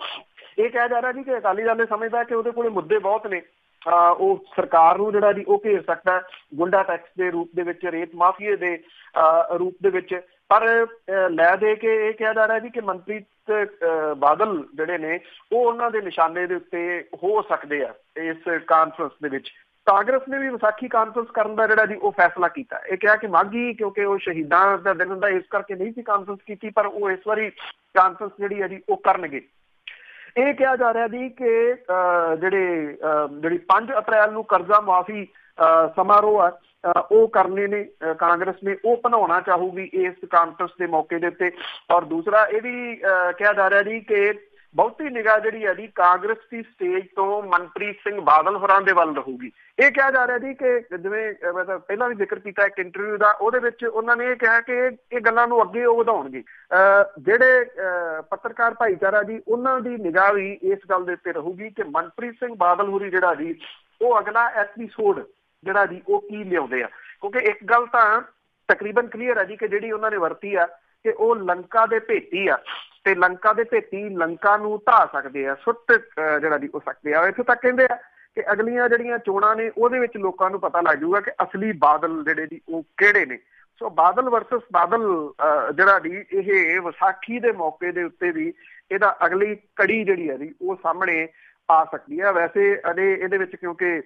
ਇਹ ਕਿਹਾ ਜਾ ਰਿਹਾ ਜੀ ਕਿ ਅਕਾਲੀ ਦਲ ਨੇ ਸਮਝਦਾ ਕਿ ਉਹਦੇ ਕੋਲੇ ਮੁੱਦੇ ਬਹੁਤ ਨੇ, ਉਹ ਸਰਕਾਰ ਨੂੰ ਜਿਹੜਾ ਜੀ ਉਹ ਘੇਰ ਸਕਦਾ ਗੁੰਡਾ ਟੈਕਸ ਦੇ ਰੂਪ ਦੇ ਵਿੱਚ, ਰੇਤ ਮਾਫੀਏ ਦੇ ਰੂਪ ਦੇ ਵਿੱਚ। ਪਰ ਲੈ ਦੇ ਕੇ ਇਹ ਕਿਹਾ ਜਾ ਰਿਹਾ ਜੀ ਕਿ ਮਨਪ੍ਰੀਤ ਬਾਦਲ ਜਿਹੜੇ ਨੇ ਉਹ ਉਹਨਾਂ ਦੇ ਨਿਸ਼ਾਨੇ ਦੇ ਉੱਤੇ ਹੋ ਸਕਦੇ ਆ ਇਸ ਕਾਨਫਰੰਸ ਦੇ ਵਿੱਚ। ਕਾਂਗਰਸ ਨੇ ਵੀ ਵਿਸਾਖੀ ਕਾਨਫਰੰਸ ਕਰਨ ਦਾ ਜਿਹੜਾ ਜੀ ਉਹ ਫੈਸਲਾ ਕੀਤਾ। ਇਹ ਕਿਹਾ ਕਿ ਮਾਘੀ ਕਿਉਂਕਿ ਉਹ ਸ਼ਹੀਦਾਂ ਦਾ ਦਿਨ ਹੁੰਦਾ ਇਸ ਕਰਕੇ ਨਹੀਂ ਸੀ ਕਾਨਫਰੰਸ ਕੀਤੀ, ਪਰ ਉਹ ਇਸ ਵਾਰੀ ਕਾਨਫਰੰਸ ਜਿਹੜੀ ਹੈ ਜੀ ਉਹ ਕਰਨਗੇ। ਇਹ ਕਿਹਾ ਜਾ ਰਿਹਾ ਜੀ ਕਿ ਜਿਹੜੀ 5 ਅਪ੍ਰੈਲ ਨੂੰ ਕਰਜ਼ਾ ਮੁਆਫੀ ਸਮਾਰੋਹ ਆ ਉਹ ਕਰਨੇ ਨੇ ਕਾਂਗਰਸ ਨੇ, ਉਹ ਬਣਾਉਣਾ ਚਾਹੂਗੀ ਇਸ ਕਾਨਫਰੰਸ ਦੇ ਮੌਕੇ ਦੇ ਉੱਤੇ। ਔਰ ਦੂਸਰਾ ਇਹ ਵੀ ਕਿਹਾ ਜਾ ਰਿਹਾ ਜੀ ਕਿ ਬਹੁਤੀ ਨਿਗਾਹ ਜਿਹੜੀ ਹੈ ਜੀ ਕਾਂਗਰਸ ਦੀ ਸਟੇਜ ਤੋਂ ਮਨਪ੍ਰੀਤ ਸਿੰਘ ਬਾਦਲ ਹੋਰਾਂ ਦੇ ਵੱਲ ਰਹੂਗੀ। ਇਹ ਕਿਹਾ ਜਾ ਰਿਹਾ ਜੀ ਕਿ ਜਿਵੇਂ ਮਤਲਬ ਪਹਿਲਾਂ ਵੀ ਜ਼ਿਕਰ ਕੀਤਾ ਇੱਕ ਇੰਟਰਵਿਊ ਦਾ, ਉਹਦੇ ਵਿੱਚ ਉਹਨਾਂ ਨੇ ਇਹ ਕਿਹਾ ਕਿ ਇਹ ਗੱਲਾਂ ਨੂੰ ਅੱਗੇ ਉਹ ਵਧਾਉਣਗੇ। ਜਿਹੜੇ ਪੱਤਰਕਾਰ ਭਾਈਚਾਰਾ ਜੀ ਉਹਨਾਂ ਦੀ ਨਿਗਾਹ ਵੀ ਇਸ ਗੱਲ ਦੇ ਉੱਤੇ ਰਹੂਗੀ ਕਿ ਮਨਪ੍ਰੀਤ ਸਿੰਘ ਬਾਦਲ ਹੋਰੀ ਜਿਹੜਾ ਜੀ ਉਹ ਅਗਲਾ ਐਪੀਸੋਡ ਜਿਹੜਾ ਜੀ ਉਹ ਕੀ ਲਿਆਉਂਦੇ ਆ। ਕਿਉਂਕਿ ਇੱਕ ਗੱਲ ਤਾਂ ਤਕਰੀਬਨ ਕਲੀਅਰ ਹੈ ਜੀ ਕਿ ਜਿਹੜੀ ਉਹਨਾਂ ਨੇ ਵਰਤੀ ਆ ਕਿ ਉਹ ਲੰਕਾ ਦੇ ਭੇਤੀ ਆ ਤੇ ਲੰਕਾ ਦੇ ਭੇਤੀ ਲੰਕਾ ਨੂੰ ਢਾਹ ਸਕਦੇ ਆ, ਸੁੱਟ ਜਿਹੜਾ ਜੀ ਹੋ ਸਕਦੇ ਆ। ਇੱਥੋਂ ਤੱਕ ਕਹਿੰਦੇ ਆ ਕਿ ਅਗਲੀਆਂ ਜਿਹੜੀਆਂ ਚੋਣਾਂ ਨੇ ਉਹਦੇ ਵਿੱਚ ਲੋਕਾਂ ਨੂੰ ਪਤਾ ਲੱਗ ਜਾਊਗਾ ਕਿ ਅਸਲੀ ਬਾਦਲ ਜਿਹੜੇ ਜੀ ਉਹ ਕਿਹੜੇ ਨੇ। ਸੋ ਬਾਦਲ ਵਰਸਸ ਬਾਦਲ ਜਿਹੜਾ ਜੀ ਇਹ ਵਿਸਾਖੀ ਦੇ ਮੌਕੇ ਦੇ ਉੱਤੇ ਵੀ ਇਹਦਾ ਅਗਲੀ ਕੜੀ ਜਿਹੜੀ ਹੈ ਜੀ ਉਹ ਸਾਹਮਣੇ ਆ ਸਕਦੀ ਹੈ। ਵੈਸੇ ਅਜੇ ਇਹਦੇ ਵਿੱਚ ਕਿਉਂਕਿ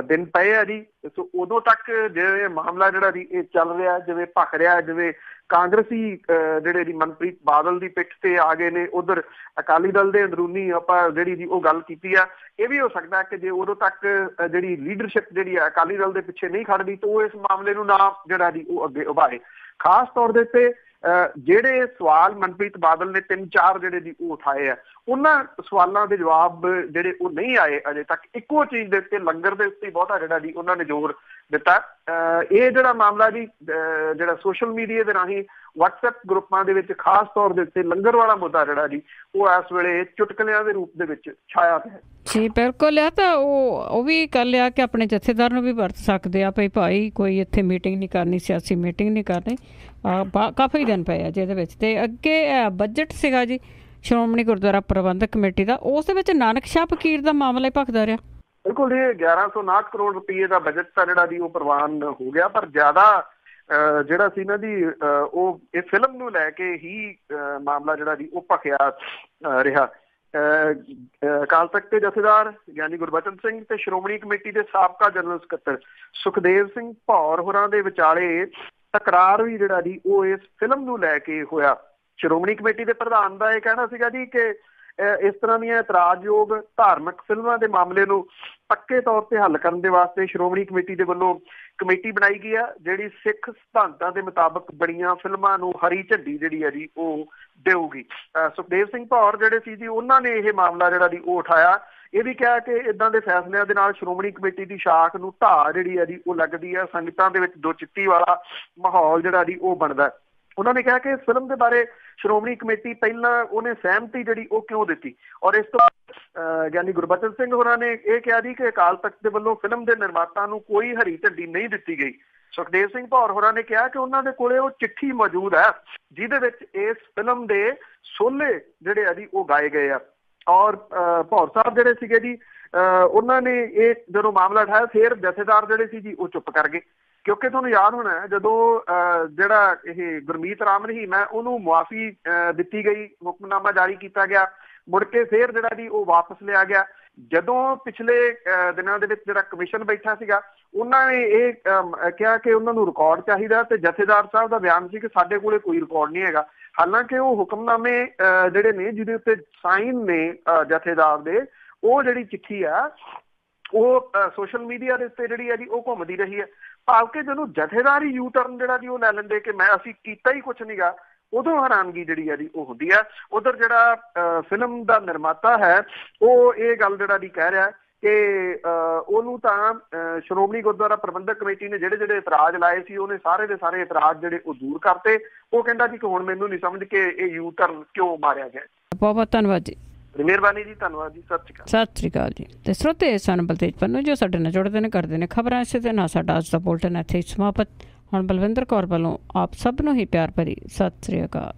ਦਿਨ ਪਏ ਆ ਜੀ, ਸੋ ਉਦੋਂ ਤੱਕ ਜਿਵੇਂ ਮਾਮਲਾ ਜਿਹੜਾ ਜੀ ਇਹ ਚੱਲ ਰਿਹਾ, ਜਿਵੇਂ ਭਖ ਰਿਹਾ, ਜਿਵੇਂ ਕਾਂਗਰਸੀ ਜਿਹੜੇ ਜੀ ਮਨਪ੍ਰੀਤ ਬਾਦਲ ਦੀ ਪਿੱਠ ਤੇ ਆ ਗਏ ਨੇ, ਉਧਰ ਅਕਾਲੀ ਦਲ ਦੇ ਅੰਦਰੂਨੀ ਆਪਾਂ ਜਿਹੜੀ ਜੀ ਉਹ ਗੱਲ ਕੀਤੀ ਆ। ਇਹ ਵੀ ਹੋ ਸਕਦਾ ਕਿ ਜੇ ਉਦੋਂ ਤੱਕ ਜਿਹੜੀ ਲੀਡਰਸ਼ਿਪ ਜਿਹੜੀ ਆ ਅਕਾਲੀ ਦਲ ਦੇ ਪਿੱਛੇ ਨਹੀਂ ਖੜਦੀ ਤਾਂ ਉਹ ਇਸ ਮਾਮਲੇ ਨੂੰ ਨਾ ਜਿਹੜਾ ਜੀ ਉਹ ਅੱਗੇ ਉਭਾਰੇ। ਖਾਸ ਤੌਰ ਦੇ ਉੱਤੇ ਜਿਹੜੇ ਸਵਾਲ ਮਨਪ੍ਰੀਤ ਬਾਦਲ ਨੇ 3-4 ਜਿਹੜੇ ਜੀ ਉਹ ਉਠਾਏ ਆ, ਉਹਨਾਂ ਸਵਾਲਾਂ ਦੇ ਜਵਾਬ ਜਿਹੜੇ ਉਹ ਨਹੀਂ ਆਏ ਅਜੇ ਤੱਕ। ਇੱਕੋ ਚੀਜ਼ ਦੇ ਉੱਤੇ ਲੰਗਰ ਦੇ ਉੱਤੇ ਬਹੁਤਾ ਜਿਹੜਾ ਜੀ ਉਹਨਾਂ ਨੇ ਜ਼ੋਰ ਦਿੱਤਾ। ਇਹ ਜਿਹੜਾ ਮਾਮਲਾ ਜੀ ਜਿਹੜਾ ਸੋਸ਼ਲ ਮੀਡੀਆ ਦੇ ਰਾਹੀਂ WhatsApp ਗਰੁੱਪਾਂ ਦੇ ਵਿੱਚ ਖਾਸ ਤੌਰ ਦੇ ਉੱਤੇ ਲੰਗਰ ਵਾਲਾ ਮੁੱਦਾ ਜਿਹੜਾ ਜੀ ਉਹ ਇਸ ਵੇਲੇ ਚੁਟਕਲਿਆਂ ਦੇ ਰੂਪ ਦੇ ਵਿੱਚ ਛਾਇਆ ਪਿਆ ਜੀ। ਬਿਲਕੁਲ ਆ ਤਾਂ ਉਹ ਵੀ ਕਰ ਲਿਆ ਕਿ ਆਪਣੇ ਜਥੇਦਾਰ ਨੂੰ ਵੀ ਵਰਤ ਸਕਦੇ ਆ ਭਾਈ ਕੋਈ ਇੱਥੇ ਮੀਟਿੰਗ ਨਹੀਂ ਕਰਨੀ, ਸਿਆਸੀ ਮੀਟਿੰਗ ਨਹੀਂ ਕਰਨੀ। ਕਾਫੀ ਦਿਨ ਪਏ ਆ ਜਿਹਦੇ ਵਿੱਚ। ਤੇ ਅੱਗੇ ਬਜਟ ਸੀਗਾ ਜੀ ਸ਼੍ਰੋਮਣੀ ਗੁਰਦੁਆਰਾ ਪ੍ਰਬੰਧਕ ਕਮੇਟੀ ਦਾ, ਉਸ ਦੇ ਵਿੱਚ ਨਾਨਕ ਸ਼ਾਹ ਫਕੀਰ ਦਾ ਮਾਮਲਾ ਹੀ ਭਖਦਾ ਰਿਹਾ। ਬਿਲਕੁਲ ਜੀ 1159 ਕਰੋੜ ਰੁਪਏ ਦਾ ਬਜਟ ਤਾਂ ਜਿਹੜਾ ਜੀ ਉਹ ਪ੍ਰਵਾਨ ਹੋ ਗਿਆ, ਪਰ ਜ਼ਿਆਦਾ ਜਿਹੜਾ ਸੀ ਨਾ ਜੀ ਉਹ ਇਹ ਫਿਲਮ ਨੂੰ ਲੈ ਕੇ ਹੀ ਮਾਮਲਾ ਜਿਹੜਾ ਜੀ ਉਹ ਭਖਿਆ ਰਿਹਾ। ਅਕਾਲ ਤਖਤ ਦੇ ਜਥੇਦਾਰ ਗਿਆਨੀ ਗੁਰਬਚਨ ਸਿੰਘ ਤੇ ਸ਼੍ਰੋਮਣੀ ਕਮੇਟੀ ਦੇ ਸਾਬਕਾ ਜਨਰਲ ਸਕੱਤਰ ਸੁਖਦੇਵ ਸਿੰਘ ਭੌਰ ਹੋਰਾਂ ਦੇ ਵਿਚਾਲੇ ਤਕਰਾਰ ਵੀ ਜਿਹੜਾ ਜੀ ਉਹ ਇਸ ਫਿਲਮ ਨੂੰ ਲੈ ਕੇ ਹੋਇਆ। ਸ਼੍ਰੋਮਣੀ ਕਮੇਟੀ ਦੇ ਪ੍ਰਧਾਨ ਦਾ ਇਹ ਕਹਿਣਾ ਸੀਗਾ ਜੀ ਕਿ ਇਸ ਤਰ੍ਹਾਂ ਦੀਆਂ ਇਤਰਾਜ਼ਯੋਗ ਧਾਰਮਿਕ ਫਿਲਮਾਂ ਦੇ ਮਾਮਲੇ ਨੂੰ ਪੱਕੇ ਤੌਰ ਤੇ ਹੱਲ ਕਰਨ ਦੇ ਵਾਸਤੇ ਸ਼੍ਰੋਮਣੀ ਕਮੇਟੀ ਦੇ ਵੱਲੋਂ ਕਮੇਟੀ ਬਣਾਈ ਗਈ ਆ, ਜਿਹੜੀ ਸਿੱਖ ਸਿਧਾਂਤਾਂ ਦੇ ਮੁਤਾਬਕ ਬਣੀਆਂ ਫਿਲਮਾਂ ਨੂੰ ਹਰੀ ਝੰਡੀ ਜਿਹੜੀ ਹੈ ਜੀ ਉਹ ਦੇਊਗੀ। ਸੁਖਦੇਵ ਸਿੰਘ ਭੌਰ ਜਿਹੜੇ ਸੀ ਜੀ ਉਹਨਾਂ ਨੇ ਇਹ ਮਾਮਲਾ ਜਿਹੜਾ ਜੀ ਉਹ ਉਠਾਇਆ। ਇਹ ਵੀ ਕਿਹਾ ਕਿ ਇਦਾਂ ਦੇ ਫੈਸਲਿਆਂ ਦੇ ਨਾਲ ਸ਼੍ਰੋਮਣੀ ਕਮੇਟੀ ਦੀ ਸ਼ਾਖ ਨੂੰ ਢਾਹ ਜਿਹੜੀ ਹੈ ਜੀ ਉਹ ਲੱਗਦੀ ਹੈ, ਸੰਗਤਾਂ ਦੇ ਵਿੱਚ ਦੁਚਿੱਤੀ ਵਾਲਾ ਮਾਹੌਲ ਜਿਹੜਾ ਜੀ ਉਹ ਬਣਦਾ। ਉਹਨਾਂ ਨੇ ਕਿਹਾ ਕਿ ਇਸ ਫਿਲਮ ਦੇ ਬਾਰੇ ਸ਼੍ਰੋਮਣੀ ਕਮੇਟੀ ਪਹਿਲਾਂ ਉਹਨੇ ਸਹਿਮਤੀ ਜਿਹੜੀ ਉਹ ਕਿਉਂ ਦਿੱਤੀ। ਔਰ ਇਸ ਤੋਂ ਗਿਆਨੀ ਗੁਰਬਚਨ ਸਿੰਘ ਹੋਰਾਂ ਨੇ ਇਹ ਕਿਹਾ ਜੀ ਕਿ ਅਕਾਲ ਤਖਤ ਦੇ ਵੱਲੋਂ ਫਿਲਮ ਦੇ ਨਿਰਮਾਤਾ ਨੂੰ ਕੋਈ ਹਰੀ ਝੰਡੀ ਨਹੀਂ ਦਿੱਤੀ ਗਈ। ਸੁਖਦੇਵ ਸਿੰਘ ਭੌਰ ਹੋਰਾਂ ਨੇ ਕਿਹਾ ਕਿ ਉਹਨਾਂ ਦੇ ਕੋਲੇ ਉਹ ਚਿੱਠੀ ਮੌਜੂਦ ਹੈ ਜਿਹਦੇ ਵਿੱਚ ਇਸ ਫਿਲਮ ਦੇ ਸੋਲੇ ਜਿਹੜੇ ਆ ਜੀ ਉਹ ਗਾਏ ਗਏ ਆ। ਔਰ ਭੌਰ ਸਾਹਿਬ ਜਿਹੜੇ ਸੀਗੇ ਜੀ ਉਹਨਾਂ ਨੇ ਇਹ ਜਦੋਂ ਮਾਮਲਾ ਉਠਾਇਆ ਫਿਰ ਜਥੇਦਾਰ ਜਿਹੜੇ ਸੀ ਜੀ ਉਹ ਚੁੱਪ ਕਰ ਗਏ, ਕਿਉਂਕਿ ਤੁਹਾਨੂੰ ਯਾਦ ਹੋਣਾ ਜਦੋਂ ਜਿਹੜਾ ਇਹ ਗੁਰਮੀਤ ਰਾਮ ਰਹੀਮ ਹੈ ਉਹਨੂੰ ਮੁਆਫੀ ਦਿੱਤੀ ਗਈ, ਹੁਕਮਨਾਮਾ ਜਾਰੀ ਕੀਤਾ ਗਿਆ, ਮੁੜ ਕੇ ਫਿਰ ਜਿਹੜਾ ਜੀ ਉਹ ਵਾਪਸ ਲਿਆ ਗਿਆ। ਜਦੋਂ ਪਿਛਲੇ ਦਿਨਾਂ ਦੇ ਵਿੱਚ ਜਿਹੜਾ ਕਮਿਸ਼ਨ ਬੈਠਾ ਸੀਗਾ ਉਹਨਾਂ ਨੇ ਇਹ ਕਿਹਾ ਕਿ ਉਹਨਾਂ ਨੂੰ ਰਿਕਾਰਡ ਚਾਹੀਦਾ ਤੇ ਜਥੇਦਾਰ ਸਾਹਿਬ ਦਾ ਬਿਆਨ ਸੀ ਕਿ ਸਾਡੇ ਕੋਲੇ ਕੋਈ ਰਿਕਾਰਡ ਨਹੀਂ ਹੈਗਾ। ਹਾਲਾਂਕਿ ਉਹ ਹੁਕਮਨਾਮੇ ਜਿਹੜੇ ਨੇ ਜਿਹਦੇ ਉੱਤੇ ਸਾਈਨ ਨੇ ਜਥੇਦਾਰ ਦੇ, ਉਹ ਜਿਹੜੀ ਚਿੱਠੀ ਆ ਉਹ ਸੋਸ਼ਲ ਮੀਡੀਆ ਦੇ ਉੱਤੇ ਜਿਹੜੀ ਹੈ ਜੀ ਉਹ ਘੁੰਮਦੀ ਰਹੀ ਹੈ। ਭਾਵ ਕਿ ਜਦੋਂ ਜਥੇਦਾਰ ਹੀ ਯੂ ਟਰਨ ਜਿਹੜਾ ਜੀ ਉਹ ਲੈ ਲੈਂਦੇ ਕਿ ਅਸੀਂ ਕੀਤਾ ਹੀ ਕੁਛ ਨੀਗਾ, ਉਦੋਂ ਹੈਰਾਨਗੀ ਜਿਹੜੀ ਹੈ ਜੀ ਉਹ ਹੁੰਦੀ ਹੈ। ਉਧਰ ਜਿਹੜਾ ਫਿਲਮ ਦਾ ਨਿਰਮਾਤਾ ਹੈ ਉਹ ਇਹ ਗੱਲ ਜਿਹੜਾ ਜੀ ਕਹਿ ਰਿਹਾ ਕਿ ਉਹਨੂੰ ਤਾਂ ਸ਼੍ਰੋਮਣੀ ਗੁਰਦੁਆਰਾ ਪ੍ਰਬੰਧਕ ਕਮੇਟੀ ਨੇ ਜਿਹੜੇ ਜਿਹੜੇ ਇਤਰਾਜ਼ ਲਾਏ ਸੀ ਉਹਨੇ ਸਾਰੇ ਦੇ ਸਾਰੇ ਇਤਰਾਜ਼ ਜਿਹੜੇ ਉਹ ਦੂਰ ਕਰਤੇ। ਉਹ ਕਹਿੰਦਾ ਜੀ ਕਿ ਹੁਣ ਮੈਨੂੰ ਨਹੀਂ ਸਮਝ ਕਿ ਇਹ ਯੂ ਟਰਨ ਕਿਉਂ ਮਾਰਿਆ ਗਿਆ। ਬਹੁਤ ਬਹੁਤ ਧੰਨਵਾਦ ਜੀ। ਮਿਹਰਬਾਨੀ ਜੀ, ਧੰਨਵਾਦ ਜੀ, ਸਤਿ ਸ਼੍ਰੀ ਅਕਾਲ। ਸਤਿ ਸ਼੍ਰੀ ਅਕਾਲ ਜੀ। ਤੇ ਸਰੋਤੇ ਸਨ ਬਲਤੇਜ ਪੰਨੂ ਜੋ ਸਾਡੇ ਨਾਲ ਜੁੜਦੇ ਨੇ, ਕਰਦੇ ਨੇ ਖਬਰਾਂ। ਇਸੇ ਦੇ ਨਾਲ ਸਾਡਾ ਅੱਜ ਦਾ ਬੁਲਟਨ ਇੱਥੇ ਸਮਾਪਤ। ਹੁਣ ਬਲਵਿੰਦਰ ਕੌਰ ਵੱਲੋਂ ਆਪ ਸਭ ਨੂੰ ਹੀ ਪਿਆਰ ਭਰੀ ਸਤਿ ਸ਼੍ਰੀ ਅਕਾਲ।